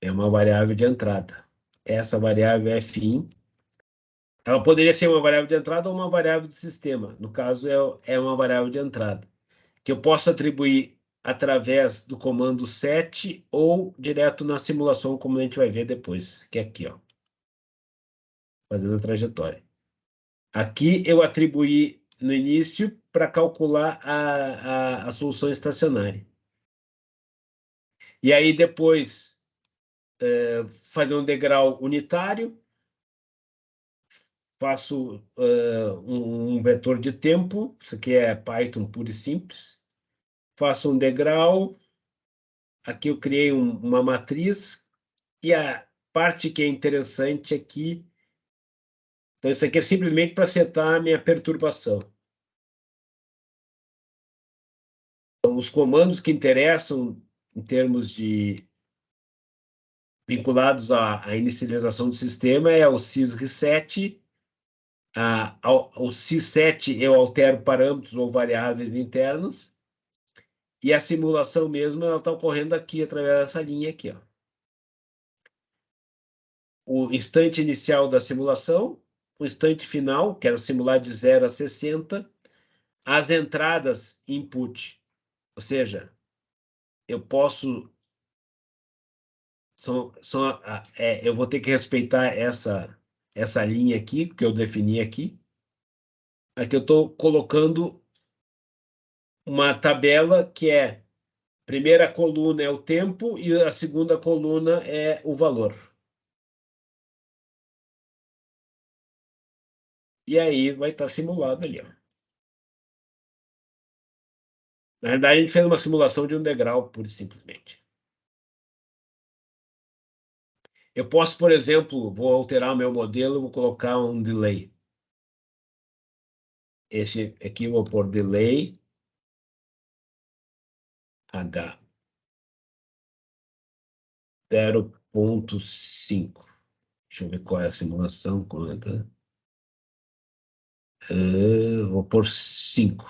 A: É uma variável de entrada. Essa variável fin, ela poderia ser uma variável de entrada ou uma variável de sistema. No caso, é uma variável de entrada, que eu posso atribuir através do comando set ou direto na simulação, como a gente vai ver depois, que é aqui, ó. Fazendo a trajetória. Aqui eu atribuí no início para calcular a solução estacionária. E aí depois fazer um degrau unitário, faço um vetor de tempo, isso aqui é Python puro e simples. Faço um degrau, aqui eu criei uma matriz, e a parte que é interessante aqui, então isso aqui é simplesmente para setar a minha perturbação. Então, os comandos que interessam em termos de vinculados à inicialização do sistema é o sysreset. O sys7 eu altero parâmetros ou variáveis internos, e a simulação mesmo ela está ocorrendo aqui através dessa linha aqui, ó. O instante inicial da simulação, o instante final, quero simular de 0 a 60, as entradas input, ou seja, eu posso eu vou ter que respeitar essa linha aqui que eu defini aqui. Aqui eu estou colocando uma tabela que é primeira coluna é o tempo e a segunda coluna é o valor. E aí vai estar simulado ali, ó. Na verdade, a gente fez uma simulação de um degrau, pura e simplesmente. Eu posso, por exemplo, vou alterar o meu modelo, vou colocar um delay. Esse aqui eu vou pôr delay H 0.5. Deixa eu ver qual é a simulação. Vou pôr 5.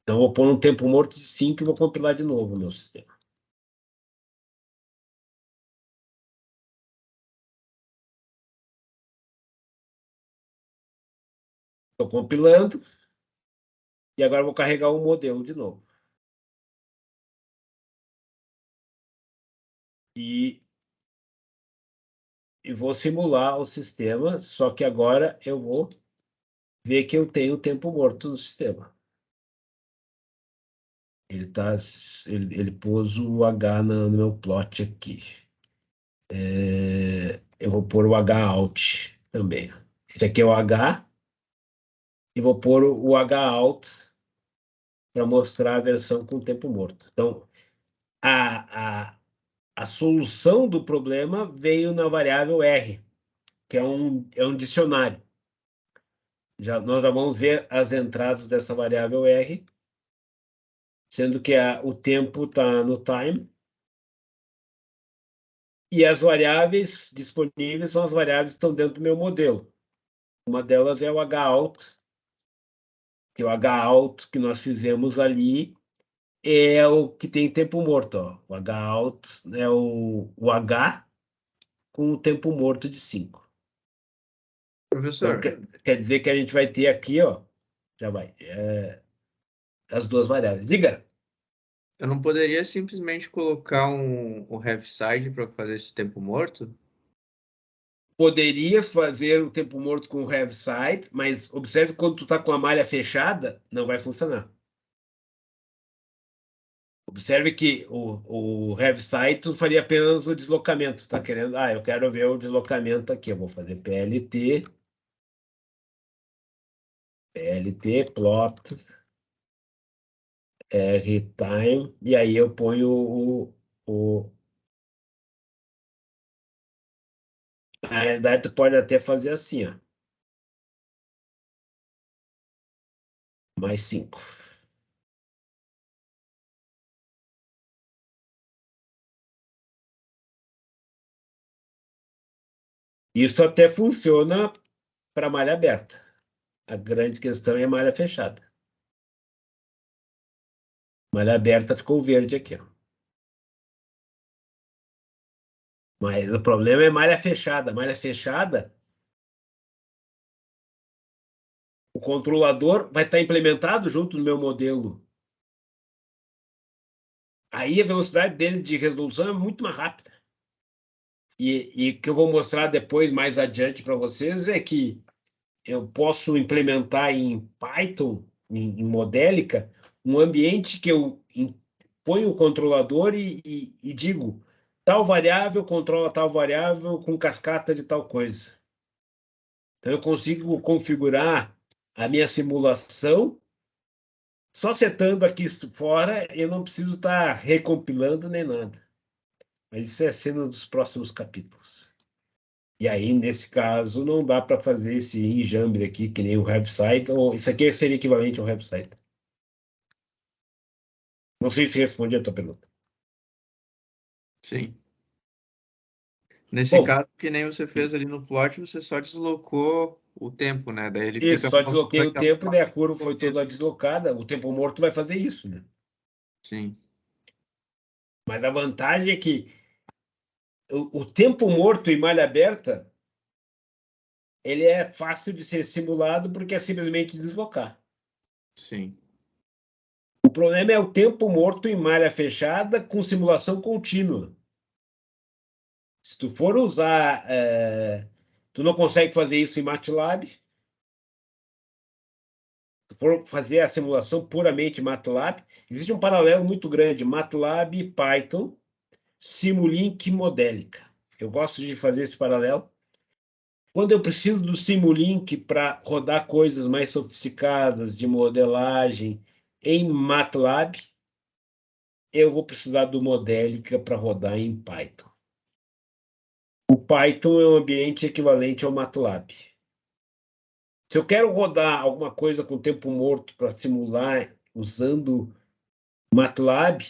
A: Então, vou pôr um tempo morto de 5 e vou compilar de novo o meu sistema. Estou compilando. E agora vou carregar o modelo de novo. E vou simular o sistema, só que agora eu vou ver que eu tenho tempo morto no sistema. Ele pôs o H no meu plot aqui. Eu vou pôr o H out também. Esse aqui é o H. E vou pôr o H out para mostrar a versão com tempo morto. Então, a solução do problema veio na variável R, que é um dicionário. Nós já vamos ver as entradas dessa variável R, sendo que o tempo está no time, e as variáveis disponíveis são as variáveis que estão dentro do meu modelo. Uma delas é o Hout, que o Hout que nós fizemos ali é o que tem tempo morto. Ó. O Hout é o H com o tempo morto de 5.
E: Professor,
A: Então, quer dizer que a gente vai ter aqui, ó, já vai, as duas variáveis. Diga.
E: eu não poderia simplesmente colocar um heaviside para fazer esse tempo morto?
A: Poderia fazer o tempo morto com o heaviside, mas observe quando tu está com a malha fechada, não vai funcionar. Observe que o heaviside tu faria apenas o deslocamento. Tá querendo? Eu quero ver o deslocamento aqui. Eu vou fazer PLT plot time, e aí eu ponho na realidade, tu pode até fazer assim, ó. Mais 5. Isso até funciona para malha aberta. A grande questão é a malha fechada. Malha aberta ficou verde aqui, ó. Mas o problema é malha fechada. Malha fechada, o controlador vai estar implementado junto no meu modelo. Aí a velocidade dele de resolução é muito mais rápida. E o que eu vou mostrar depois, mais adiante para vocês, é que eu posso implementar em Python, em Modelica, um ambiente que eu ponho o controlador e digo tal variável controla tal variável com cascata de tal coisa. Então, eu consigo configurar a minha simulação só setando aqui fora, eu não preciso estar recompilando nem nada. Mas isso é cena dos próximos capítulos. E aí, nesse caso, não dá para fazer esse enjambre aqui, que nem o website, ou isso aqui seria equivalente ao website. Não sei se respondi a tua pergunta.
E: Sim. Nesse
A: Bom,
E: caso, que nem você fez ali no plot, você só deslocou o tempo, né? Daí ele
A: isso,
E: fica
A: só desloquei o
E: naquela
A: tempo, daí a
E: parte
A: curva
E: do
A: foi toda
E: momento.
A: deslocada. O tempo morto vai fazer isso, né?
E: Sim.
A: Mas a vantagem é que o tempo morto em malha aberta, ele é fácil de ser simulado porque é simplesmente deslocar.
E: Sim.
A: O problema é o tempo morto em malha fechada com simulação contínua. Se tu for usar, tu não consegue fazer isso em MATLAB. Se tu for fazer a simulação puramente em MATLAB, existe um paralelo muito grande, MATLAB e Python, Simulink e Modelica. Eu gosto de fazer esse paralelo. Quando eu preciso do Simulink para rodar coisas mais sofisticadas de modelagem em MATLAB, eu vou precisar do Modelica para rodar em Python. O Python é um ambiente equivalente ao MATLAB. Se eu quero rodar alguma coisa com tempo morto para simular usando MATLAB,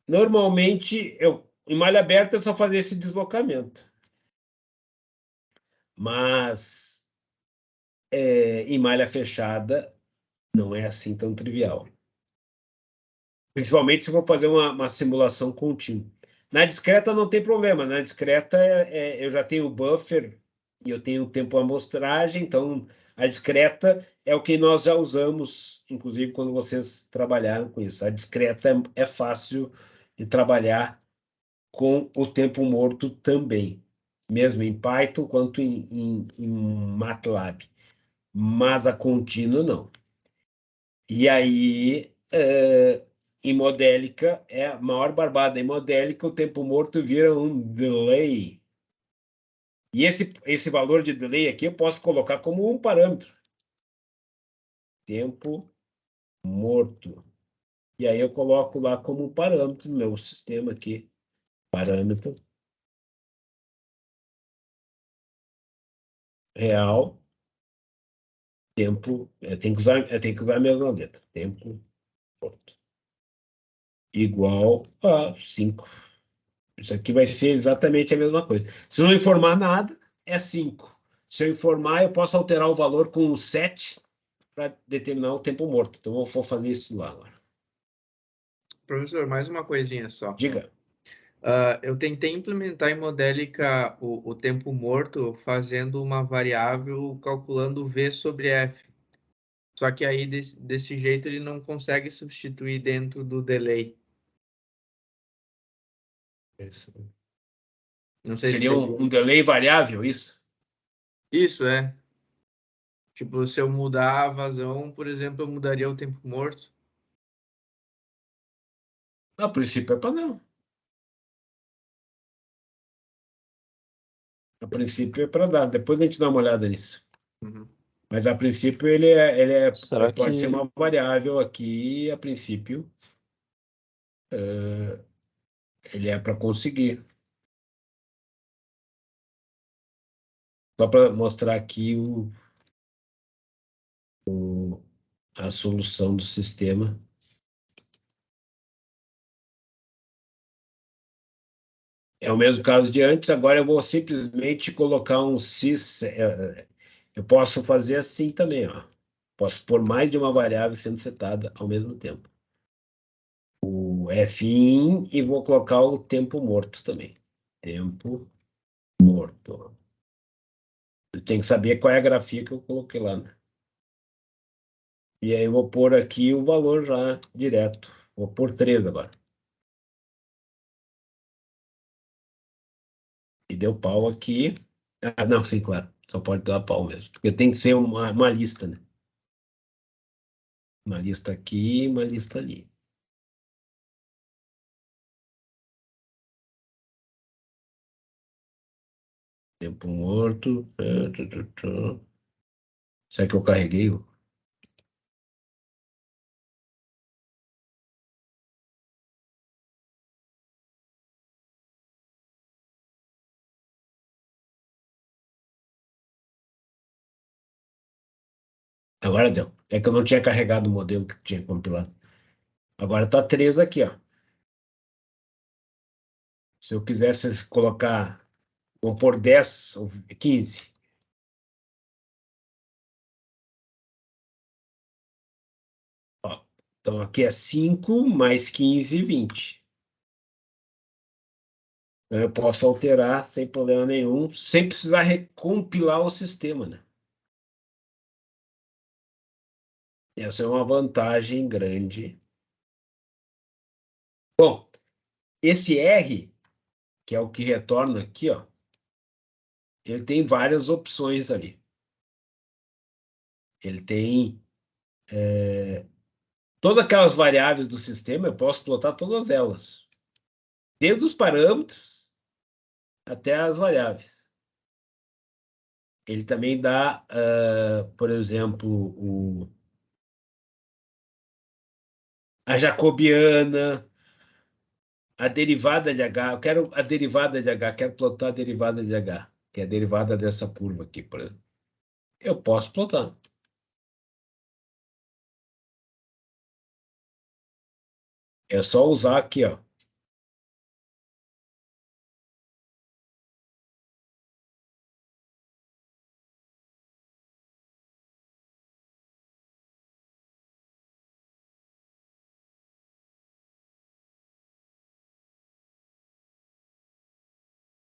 A: normalmente em malha aberta é só fazer esse deslocamento. Mas em malha fechada não é assim tão trivial. Principalmente se for fazer uma simulação contínua. Na discreta não tem problema. Na discreta eu já tenho o buffer e eu tenho o tempo amostragem, então a discreta é o que nós já usamos, inclusive quando vocês trabalharam com isso. A discreta é fácil de trabalhar com o tempo morto também, mesmo em Python quanto em MATLAB. Mas a contínua não. E aí, em modélica, é a maior barbada. Em modélica, o tempo morto vira um delay. E esse valor de delay aqui eu posso colocar como um parâmetro. Tempo morto. E aí eu coloco lá como um parâmetro no meu sistema aqui. Parâmetro real. Tempo. Eu tenho que usar a mesma letra. Tempo morto. Igual a 5. Isso aqui vai ser exatamente a mesma coisa. Se não informar nada, é 5. Se eu informar, eu posso alterar o valor com o 7 para determinar o tempo morto. Então, eu vou fazer isso lá agora.
E: Professor, mais uma coisinha só.
A: Diga.
E: Eu tentei implementar em Modelica o tempo morto fazendo uma variável calculando V sobre F. Só que aí, desse jeito, ele não consegue substituir dentro do delay. Não sei se
A: Seria
E: entendeu.
A: um delay variável, isso?
E: Isso, é. Tipo, se eu mudar a vazão, por exemplo, eu mudaria o tempo morto.
A: A princípio é padrão. A princípio é para dar. Depois a gente dá uma olhada nisso.
E: Uhum.
A: Mas a princípio
B: Será
A: pode ser
B: que
A: uma variável aqui, a princípio ele é para conseguir. Só para mostrar aqui a solução do sistema. É o mesmo caso de antes, agora eu vou simplesmente colocar um sys. Eu posso fazer assim também, ó. Posso pôr mais de uma variável sendo setada ao mesmo tempo. O fin e vou colocar o tempo morto também. Tempo morto. Eu tenho que saber qual é a grafia que eu coloquei lá, né? E aí eu vou pôr aqui o valor já direto. Vou pôr 3 agora. E deu pau aqui. Ah, não, sim, claro. Só pode dar pau mesmo. Porque tem que ser uma lista, né? Uma lista aqui, uma lista ali. Tempo morto. Será que eu carreguei? Agora deu. É que eu não tinha carregado o modelo que tinha compilado. Agora tá 3 aqui, ó. Se eu quisesse colocar, vamos pôr 10 ou 15. Ó, então aqui é 5 mais 15, 20. Então eu posso alterar sem problema nenhum, sem precisar recompilar o sistema, né? Essa é uma vantagem grande. Bom, esse R, que é o que retorna aqui, ó, ele tem várias opções ali. Ele tem todas aquelas variáveis do sistema, eu posso plotar todas elas. Desde os parâmetros até as variáveis. Ele também dá, por exemplo, a jacobiana, a derivada de H. Eu quero a derivada de H, quero plotar a derivada de H, que é a derivada dessa curva aqui, por exemplo. Eu posso plotar. É só usar aqui, ó.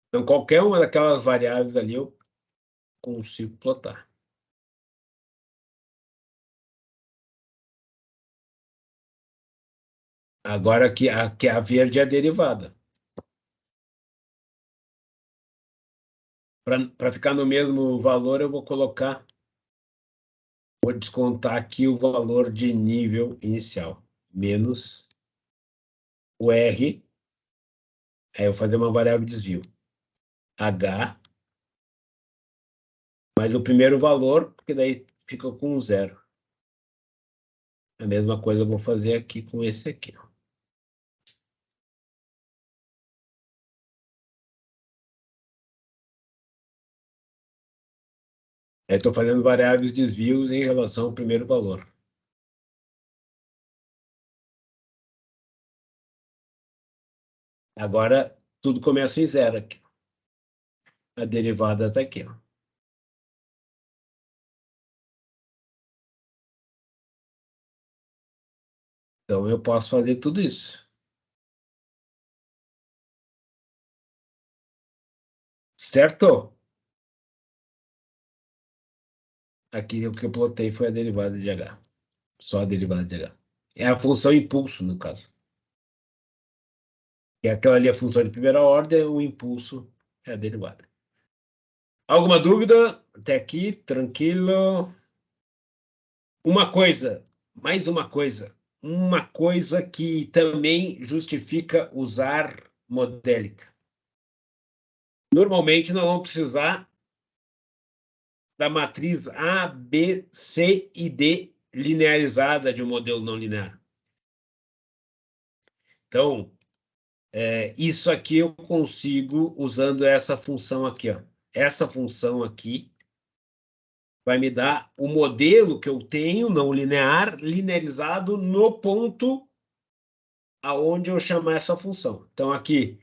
A: Então, qualquer uma daquelas variáveis ali eu consigo plotar. Agora que a verde é a derivada. Para ficar no mesmo valor, eu vou descontar aqui o valor de nível inicial, menos o R, aí eu vou fazer uma variável de desvio, H, mais o primeiro valor, porque daí fica com 0. A mesma coisa eu vou fazer aqui com esse aqui. Aí estou fazendo variáveis desvios em relação ao primeiro valor. Agora, tudo começa em 0 aqui. A derivada está aqui, ó. Então, eu posso fazer tudo isso. Certo? Aqui o que eu plotei foi a derivada de H. Só a derivada de H. É a função impulso, no caso. E aquela ali é a função de primeira ordem, o impulso é a derivada. Alguma dúvida? Até aqui, tranquilo. Uma coisa, mais uma coisa que também justifica usar modélica. Normalmente nós vamos precisar da matriz A, B, C e D linearizada de um modelo não linear. Então, isso aqui eu consigo usando essa função aqui, ó. Essa função aqui vai me dar o modelo que eu tenho não linear, linearizado no ponto aonde eu chamar essa função. Então, aqui,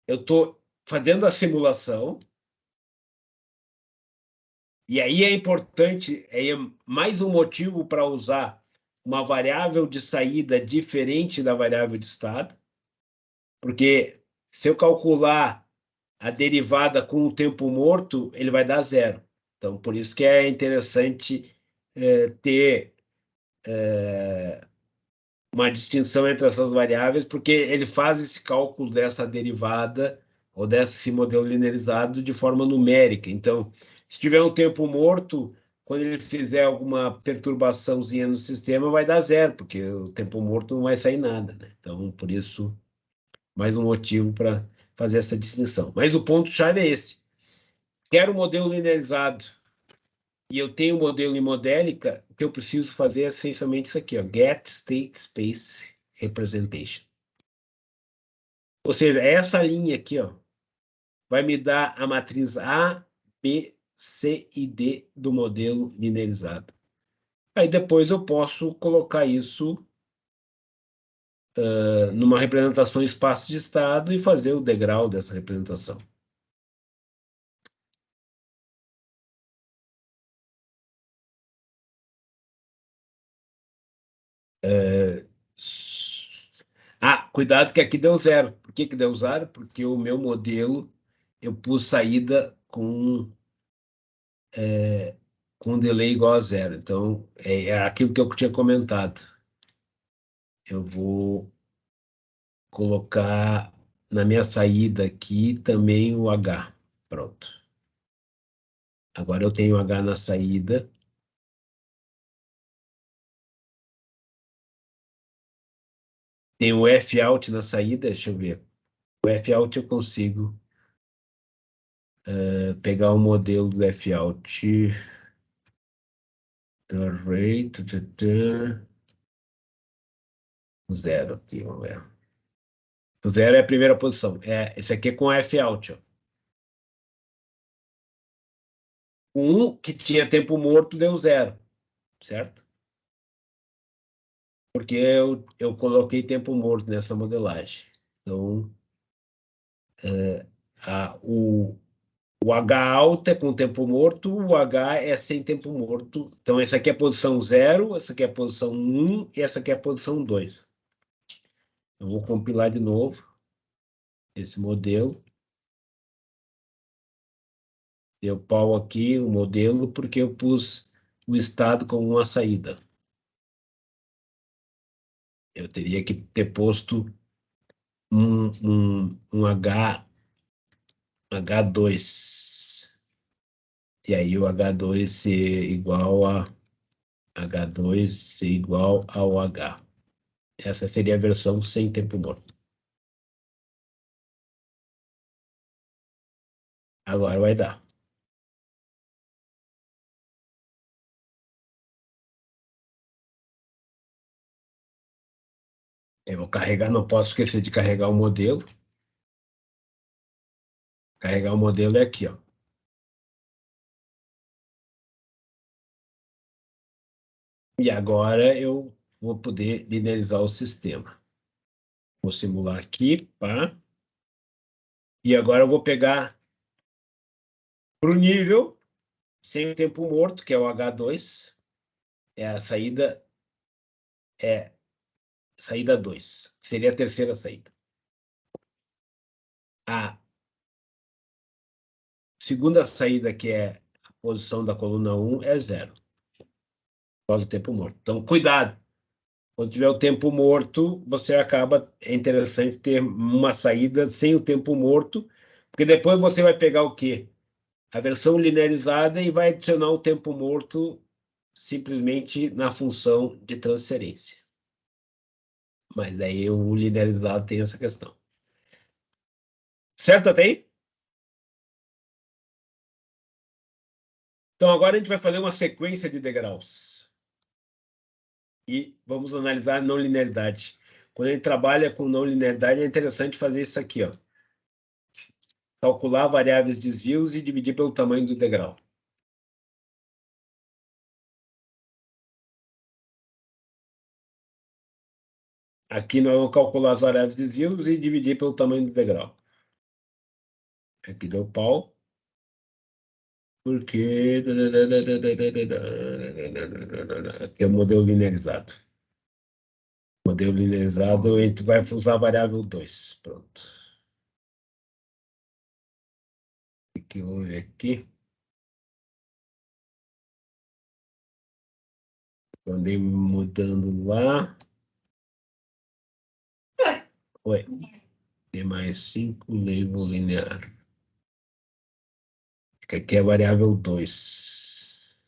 A: eu estou fazendo a simulação, e aí é importante, é mais um motivo para usar uma variável de saída diferente da variável de estado, porque se eu calcular a derivada com o tempo morto, ele vai dar 0. Então, por isso que é interessante ter uma distinção entre essas variáveis, porque ele faz esse cálculo dessa derivada ou desse modelo linearizado de forma numérica. Então, se tiver um tempo morto, quando ele fizer alguma perturbaçãozinha no sistema, vai dar 0, porque o tempo morto não vai sair nada, né? Então, por isso, mais um motivo para fazer essa distinção. Mas o ponto-chave é esse. Quero um modelo linearizado e eu tenho modelo em Modélica, o que eu preciso fazer é essencialmente isso aqui, ó, get state space representation. Ou seja, essa linha aqui, ó, vai me dar a matriz A, B, C e D do modelo linearizado. Aí depois eu posso colocar isso numa representação em espaço de estado e fazer o degrau dessa representação. Cuidado que aqui deu zero. Por que que deu zero? Porque o meu modelo, eu pus saída com delay igual a zero. Então, é aquilo que eu tinha comentado. Eu vou colocar na minha saída aqui também o H. Pronto. Agora eu tenho H na saída. Tem o F out na saída, deixa eu ver. O F out eu consigo pegar o modelo do F out. Array, zero aqui, vamos ver. O zero é a primeira posição. Esse aqui é com F out. Ó. Um que tinha tempo morto deu zero, certo? Porque eu coloquei tempo morto nessa modelagem. Então, o H alto é com tempo morto, o H é sem tempo morto. Então, essa aqui é a posição 0, essa aqui é a posição 1 e essa aqui é a posição 2. Eu vou compilar de novo esse modelo. Deu pau aqui o modelo porque eu pus o estado como uma saída. Eu teria que ter posto um H2. E aí o H2 ser igual a H2 ser igual ao H. Essa seria a versão sem tempo morto. Agora vai dar. Eu vou carregar, não posso esquecer de carregar o modelo. Carregar o modelo é aqui, ó. E agora eu vou poder linearizar o sistema. Vou simular aqui, pá. E agora eu vou pegar para o nível sem o tempo morto, que é o H2. É a saída, saída 2. Seria a terceira saída. A segunda saída, que é a posição da coluna 1, é 0. Qual o tempo morto? Então, cuidado. Quando tiver o tempo morto, você acaba. É interessante ter uma saída sem o tempo morto, porque depois você vai pegar o quê? A versão linearizada e vai adicionar o tempo morto simplesmente na função de transferência. Mas aí o linearizado tem essa questão. Certo até aí? Então agora a gente vai fazer uma sequência de degraus. E vamos analisar a não linearidade. Quando a gente trabalha com não linearidade, é interessante fazer isso aqui, ó. Calcular variáveis desvios e dividir pelo tamanho do degrau. Aqui nós vamos calcular as variáveis desvios e dividir pelo tamanho do degrau. Aqui deu pau. Porque aqui é o modelo linearizado. Modelo linearizado, a gente vai usar a variável 2. Pronto. Aqui, vamos ver aqui. Andei mudando lá. Oi. T mais 5, label linear. Aqui é a variável 2.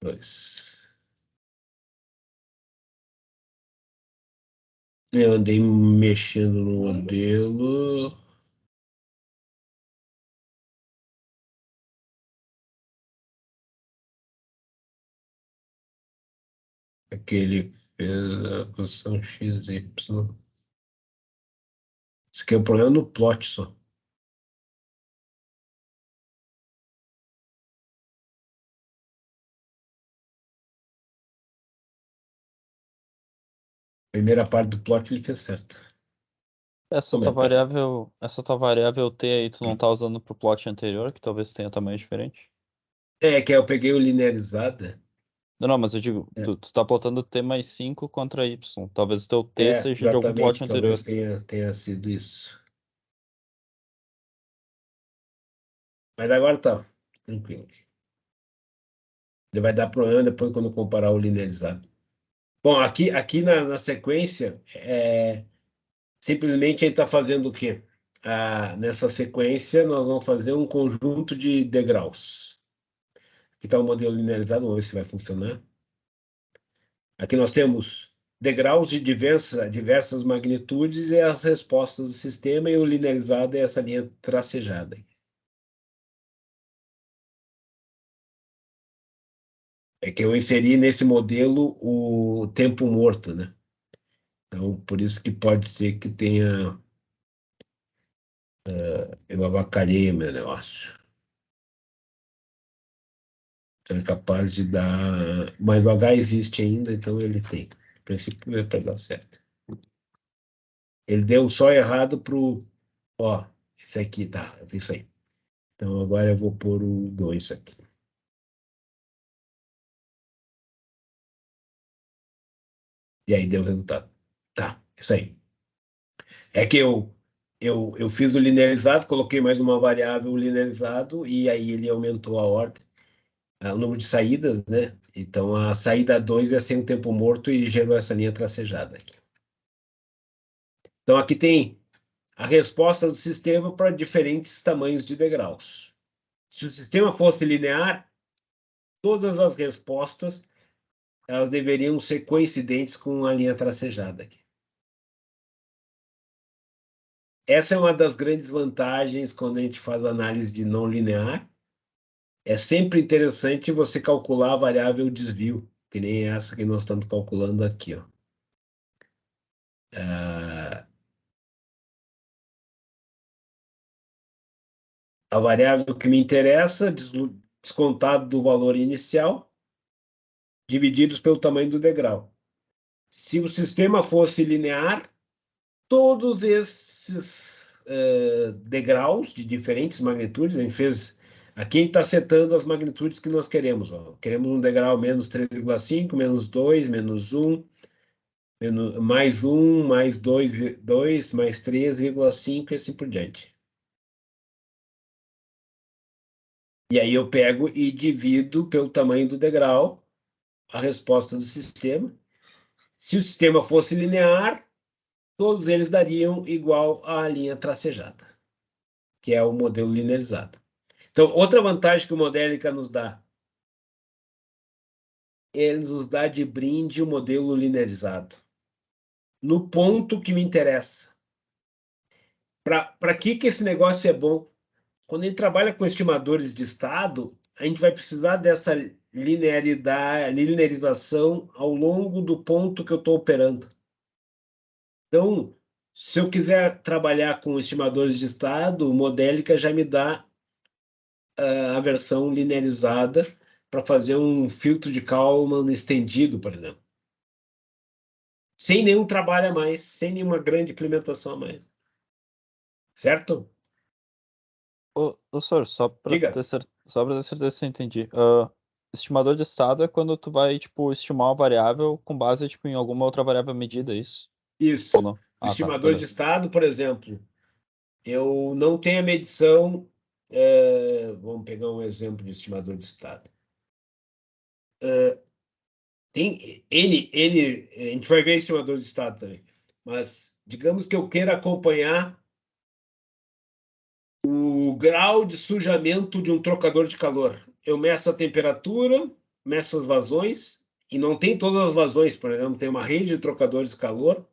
A: 2. Eu andei mexendo no modelo. Aquele fez a posição X, Y. Isso aqui é o problema no plot só. Primeira parte do plot ele fez certo.
B: Essa tua variável T aí tu não tá usando pro plot anterior, que talvez tenha tamanho diferente?
A: É, que eu peguei o linearizada.
B: Não, mas eu digo,
A: É.
B: tu tá plotando T mais 5 contra Y. Talvez o teu T seja de algum plot
A: Exatamente,
B: anterior.
A: talvez tenha sido isso. Mas agora tá tranquilo. Ele vai dar problema depois quando comparar o linearizado. Bom, aqui na sequência, simplesmente ele está fazendo o quê? Nessa sequência, nós vamos fazer um conjunto de degraus. Aqui está o modelo linearizado, vamos ver se vai funcionar. Aqui nós temos degraus de diversas magnitudes e as respostas do sistema, e o linearizado é essa linha tracejada. É que eu inseri nesse modelo o tempo morto, né? Então, por isso que pode ser que tenha... eu avacalhei meu negócio. Então, é capaz de dar... Mas o H existe ainda, então ele tem. No princípio, é para dar certo. Ele deu só errado pro... Ó, esse aqui, tá. É isso aí. Então, agora eu vou pôr o 2 aqui. E aí deu o resultado. Tá, isso aí. É que eu fiz o linearizado, coloquei mais uma variável linearizado, e aí ele aumentou a ordem, o número de saídas, né? Então, a saída 2 é sem o tempo morto e gerou essa linha tracejada aqui. Então, aqui tem a resposta do sistema para diferentes tamanhos de degraus. Se o sistema fosse linear, todas as respostas elas deveriam ser coincidentes com a linha tracejada aqui. Essa é uma das grandes vantagens quando a gente faz análise de não linear. É sempre interessante você calcular a variável desvio, que nem essa que nós estamos calculando aqui, ó. A variável que me interessa, descontado do valor inicial, divididos pelo tamanho do degrau. Se o sistema fosse linear, todos esses degraus de diferentes magnitudes, a gente fez... Aqui a gente está setando as magnitudes que nós queremos. Ó. Queremos um degrau menos 3,5, menos 2, menos 1, mais 1, mais 2, mais 3,5 e assim por diante. E aí eu pego e divido pelo tamanho do degrau a resposta do sistema. Se o sistema fosse linear, todos eles dariam igual à linha tracejada, que é o modelo linearizado. Então, outra vantagem que o Modélica nos dá, ele nos dá de brinde o modelo linearizado. No ponto que me interessa. Para que esse negócio é bom? Quando a gente trabalha com estimadores de estado, a gente vai precisar dessa linearização ao longo do ponto que eu estou operando. Então, se eu quiser trabalhar com estimadores de estado, o Modélica já me dá a versão linearizada para fazer um filtro de Kalman estendido, por exemplo. Sem nenhum trabalho a mais, sem nenhuma grande implementação a mais. Certo?
B: Ô, senhor, só pra
A: Diga.
B: ter certeza se eu entendi. Estimador de estado é quando tu vai, tipo, estimar uma variável com base, tipo, em alguma outra variável medida, é isso?
A: Isso.
B: Ou não?
A: O
B: Tá,
A: estimador de
B: beleza.
A: estado, por exemplo, eu não tenho a medição... vamos pegar um exemplo de estimador de estado. Tem a gente vai ver estimador de estado também, mas digamos que eu queira acompanhar o grau de sujamento de um trocador de calor. Eu meço a temperatura, meço as vazões, e não tem todas as vazões, por exemplo, tem uma rede de trocadores de calor,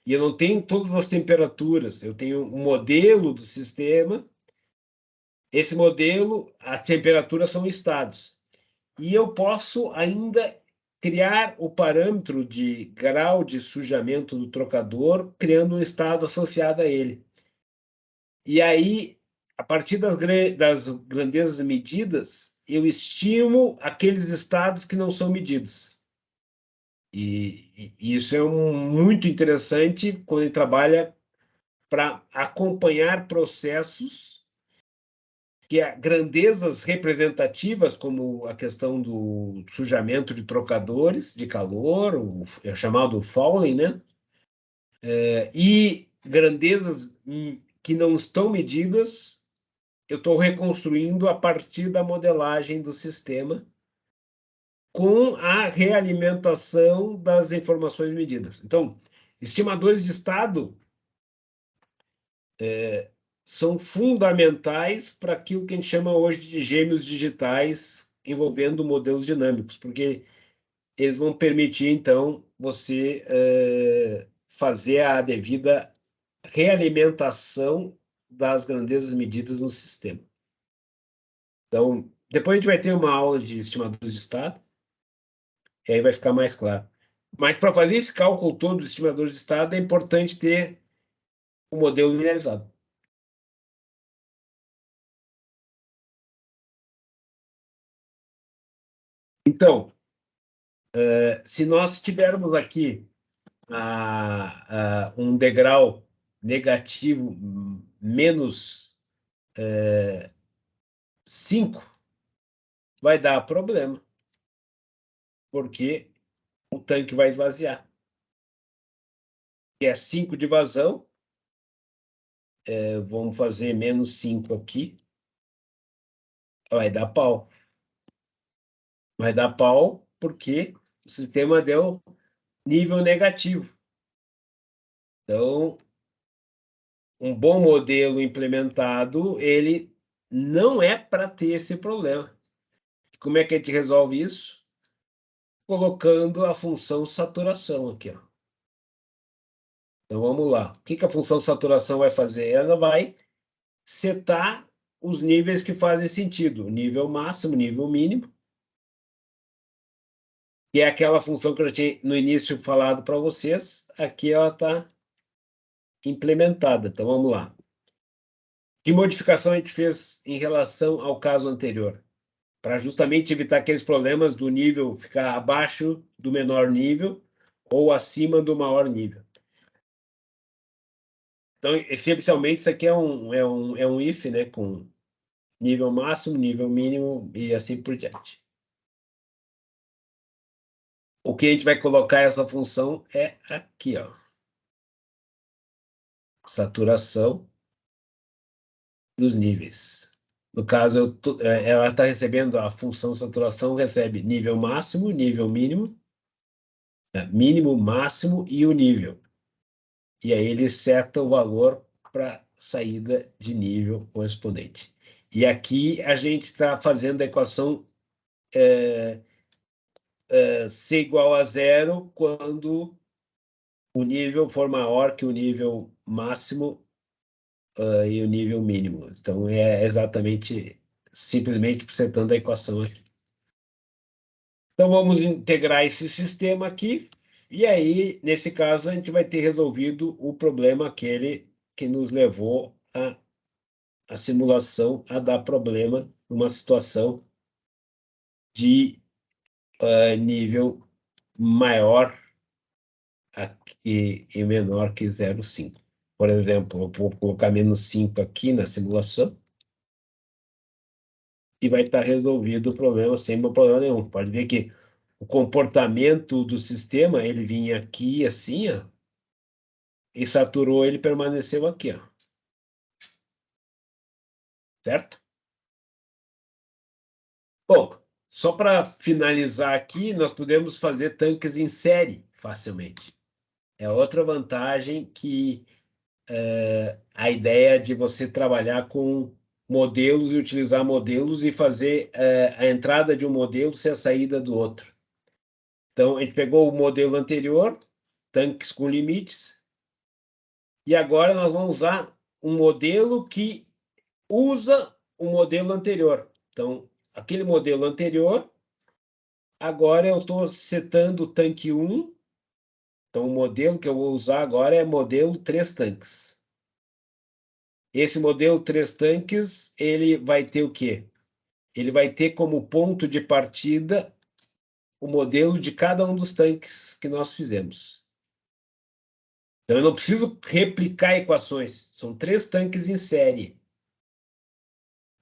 A: e eu não tenho todas as temperaturas. Eu tenho um modelo do sistema, esse modelo, a temperatura são estados. E eu posso ainda criar o parâmetro de grau de sujamento do trocador, criando um estado associado a ele. E aí, a partir das grandezas medidas, eu estimo aqueles estados que não são medidos. E isso é muito interessante quando ele trabalha para acompanhar processos que grandezas representativas, como a questão do sujamento de trocadores de calor, é chamado fouling, né? E grandezas que não estão medidas, eu estou reconstruindo a partir da modelagem do sistema com a realimentação das informações medidas. Então, estimadores de estado são fundamentais para aquilo que a gente chama hoje de gêmeos digitais envolvendo modelos dinâmicos, porque eles vão permitir, então, você fazer a devida realimentação das grandezas medidas no sistema. Então, depois a gente vai ter uma aula de estimadores de estado, e aí vai ficar mais claro. Mas para fazer esse cálculo todo dos estimadores de estado, é importante ter o modelo linearizado. Então, se nós tivermos aqui um degrau negativo menos 5, vai dar problema, porque o tanque vai esvaziar. Que é 5 de vazão, vamos fazer menos 5 aqui, vai dar pau. Vai dar pau porque o sistema deu nível negativo. Então, um bom modelo implementado, ele não é para ter esse problema. Como é que a gente resolve isso? Colocando a função saturação aqui, ó. Então, vamos lá. O que a função saturação vai fazer? Ela vai setar os níveis que fazem sentido. Nível máximo, nível mínimo. Que é aquela função que eu tinha no início falado para vocês. Aqui ela está implementada. Então, vamos lá. Que modificação a gente fez em relação ao caso anterior? Para justamente evitar aqueles problemas do nível ficar abaixo do menor nível ou acima do maior nível. Então, essencialmente, isso aqui é um if, né, com nível máximo, nível mínimo e assim por diante. O que a gente vai colocar essa função é aqui, ó. Saturação dos níveis. No caso, ela está recebendo a função saturação, recebe nível máximo, nível mínimo, mínimo, máximo e o nível. E aí ele seta o valor para saída de nível correspondente. E aqui a gente está fazendo a equação C igual a 0 quando o nível for maior que o nível máximo e o nível mínimo. Então, é exatamente, simplesmente setando a equação aqui. Então, vamos integrar esse sistema aqui, e aí, nesse caso, a gente vai ter resolvido o problema aquele que nos levou a simulação a dar problema numa situação de nível maior e menor que 0,5. Por exemplo, eu vou colocar menos 5 aqui na simulação e vai estar resolvido o problema sem problema nenhum. Pode ver que o comportamento do sistema, ele vinha aqui assim, ó, e saturou, ele permaneceu aqui, ó. Certo? Bom, só para finalizar aqui, nós podemos fazer tanques em série facilmente. É outra vantagem que a ideia de você trabalhar com modelos e utilizar modelos e fazer a entrada de um modelo ser a saída do outro. Então, a gente pegou o modelo anterior, tanques com limites, e agora nós vamos usar um modelo que usa o modelo anterior. Então, aquele modelo anterior, agora eu estou setando o tanque 1. Então, o modelo que eu vou usar agora é modelo 3 tanques. Esse modelo 3 tanques, ele vai ter o quê? Ele vai ter como ponto de partida o modelo de cada um dos tanques que nós fizemos. Então, eu não preciso replicar equações. São 3 tanques em série.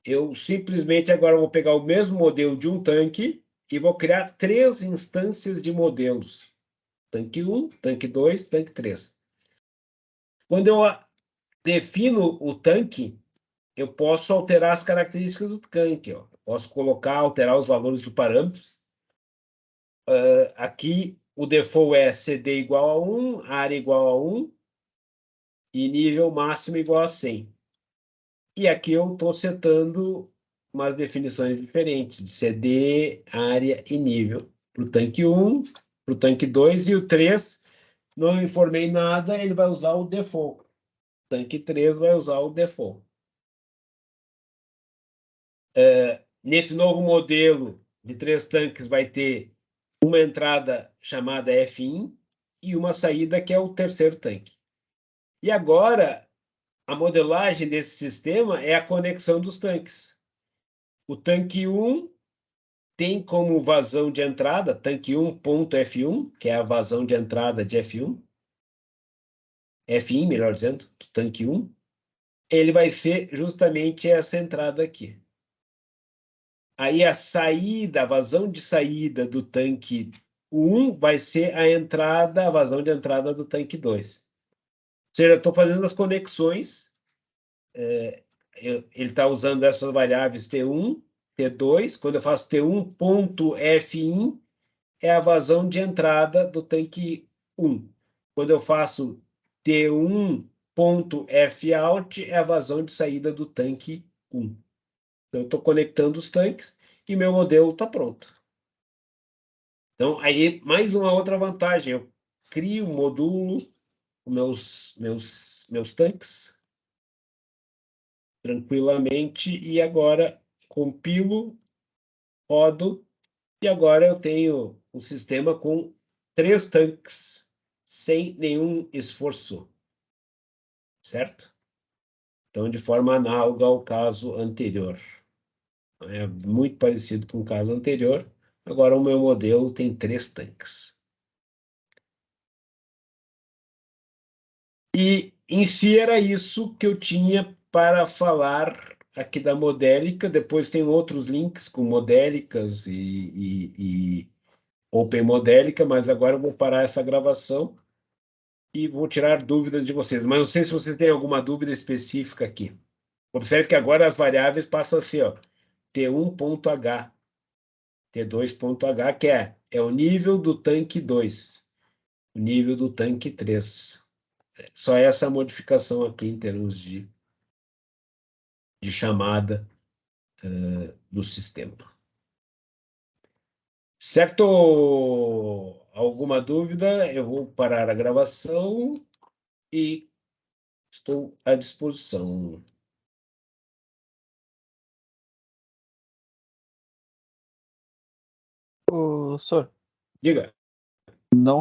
A: Eu simplesmente agora vou pegar o mesmo modelo de um tanque e vou criar 3 instâncias de modelos. Tanque 1, tanque 2, tanque 3. Quando eu defino o tanque, eu posso alterar as características do tanque. Ó. Posso colocar, alterar os valores dos parâmetros. Aqui, o default é CD igual a 1, área igual a 1 e nível máximo igual a 100. E aqui eu estou setando umas definições diferentes de CD, área e nível. Para o tanque 1, para o tanque 2 e o 3, não informei nada, ele vai usar o default. O tanque 3 vai usar o default. Nesse novo modelo de 3 tanques vai ter uma entrada chamada F-in e uma saída que é o terceiro tanque. E agora, a modelagem desse sistema é a conexão dos tanques. O tanque 1 tem como vazão de entrada, tanque 1.F1, que é a vazão de entrada de F1, F-in, melhor dizendo, do tanque 1, ele vai ser justamente essa entrada aqui. Aí a saída, a vazão de saída do tanque 1 vai ser a entrada, a vazão de entrada do tanque 2. Ou seja, eu estou fazendo as conexões, ele está usando essas variáveis T1, T2, quando eu faço T1.fin, é a vazão de entrada do tanque 1. Quando eu faço T1.fout, é a vazão de saída do tanque 1. Então, eu estou conectando os tanques e meu modelo está pronto. Então, aí, mais uma outra vantagem. Eu crio um módulo, meus tanques, tranquilamente, e agora compilo, rodo, e agora eu tenho um sistema com 3 tanques, sem nenhum esforço. Certo? Então, de forma análoga ao caso anterior. É muito parecido com o caso anterior. Agora, o meu modelo tem 3 tanques. E, em si, era isso que eu tinha para falar aqui da Modélica. Depois tem outros links com Modélicas e Open Modélica, mas agora eu vou parar essa gravação e vou tirar dúvidas de vocês. Mas não sei se vocês têm alguma dúvida específica aqui. Observe que agora as variáveis passam assim, ó, T1.h, T2.h, que é o nível do tanque 2, o nível do tanque 3. Só essa modificação aqui em termos de chamada do sistema. Certo? Alguma dúvida? Eu vou parar a gravação e estou à disposição.
B: Ô, senhor,
A: Diga.
B: não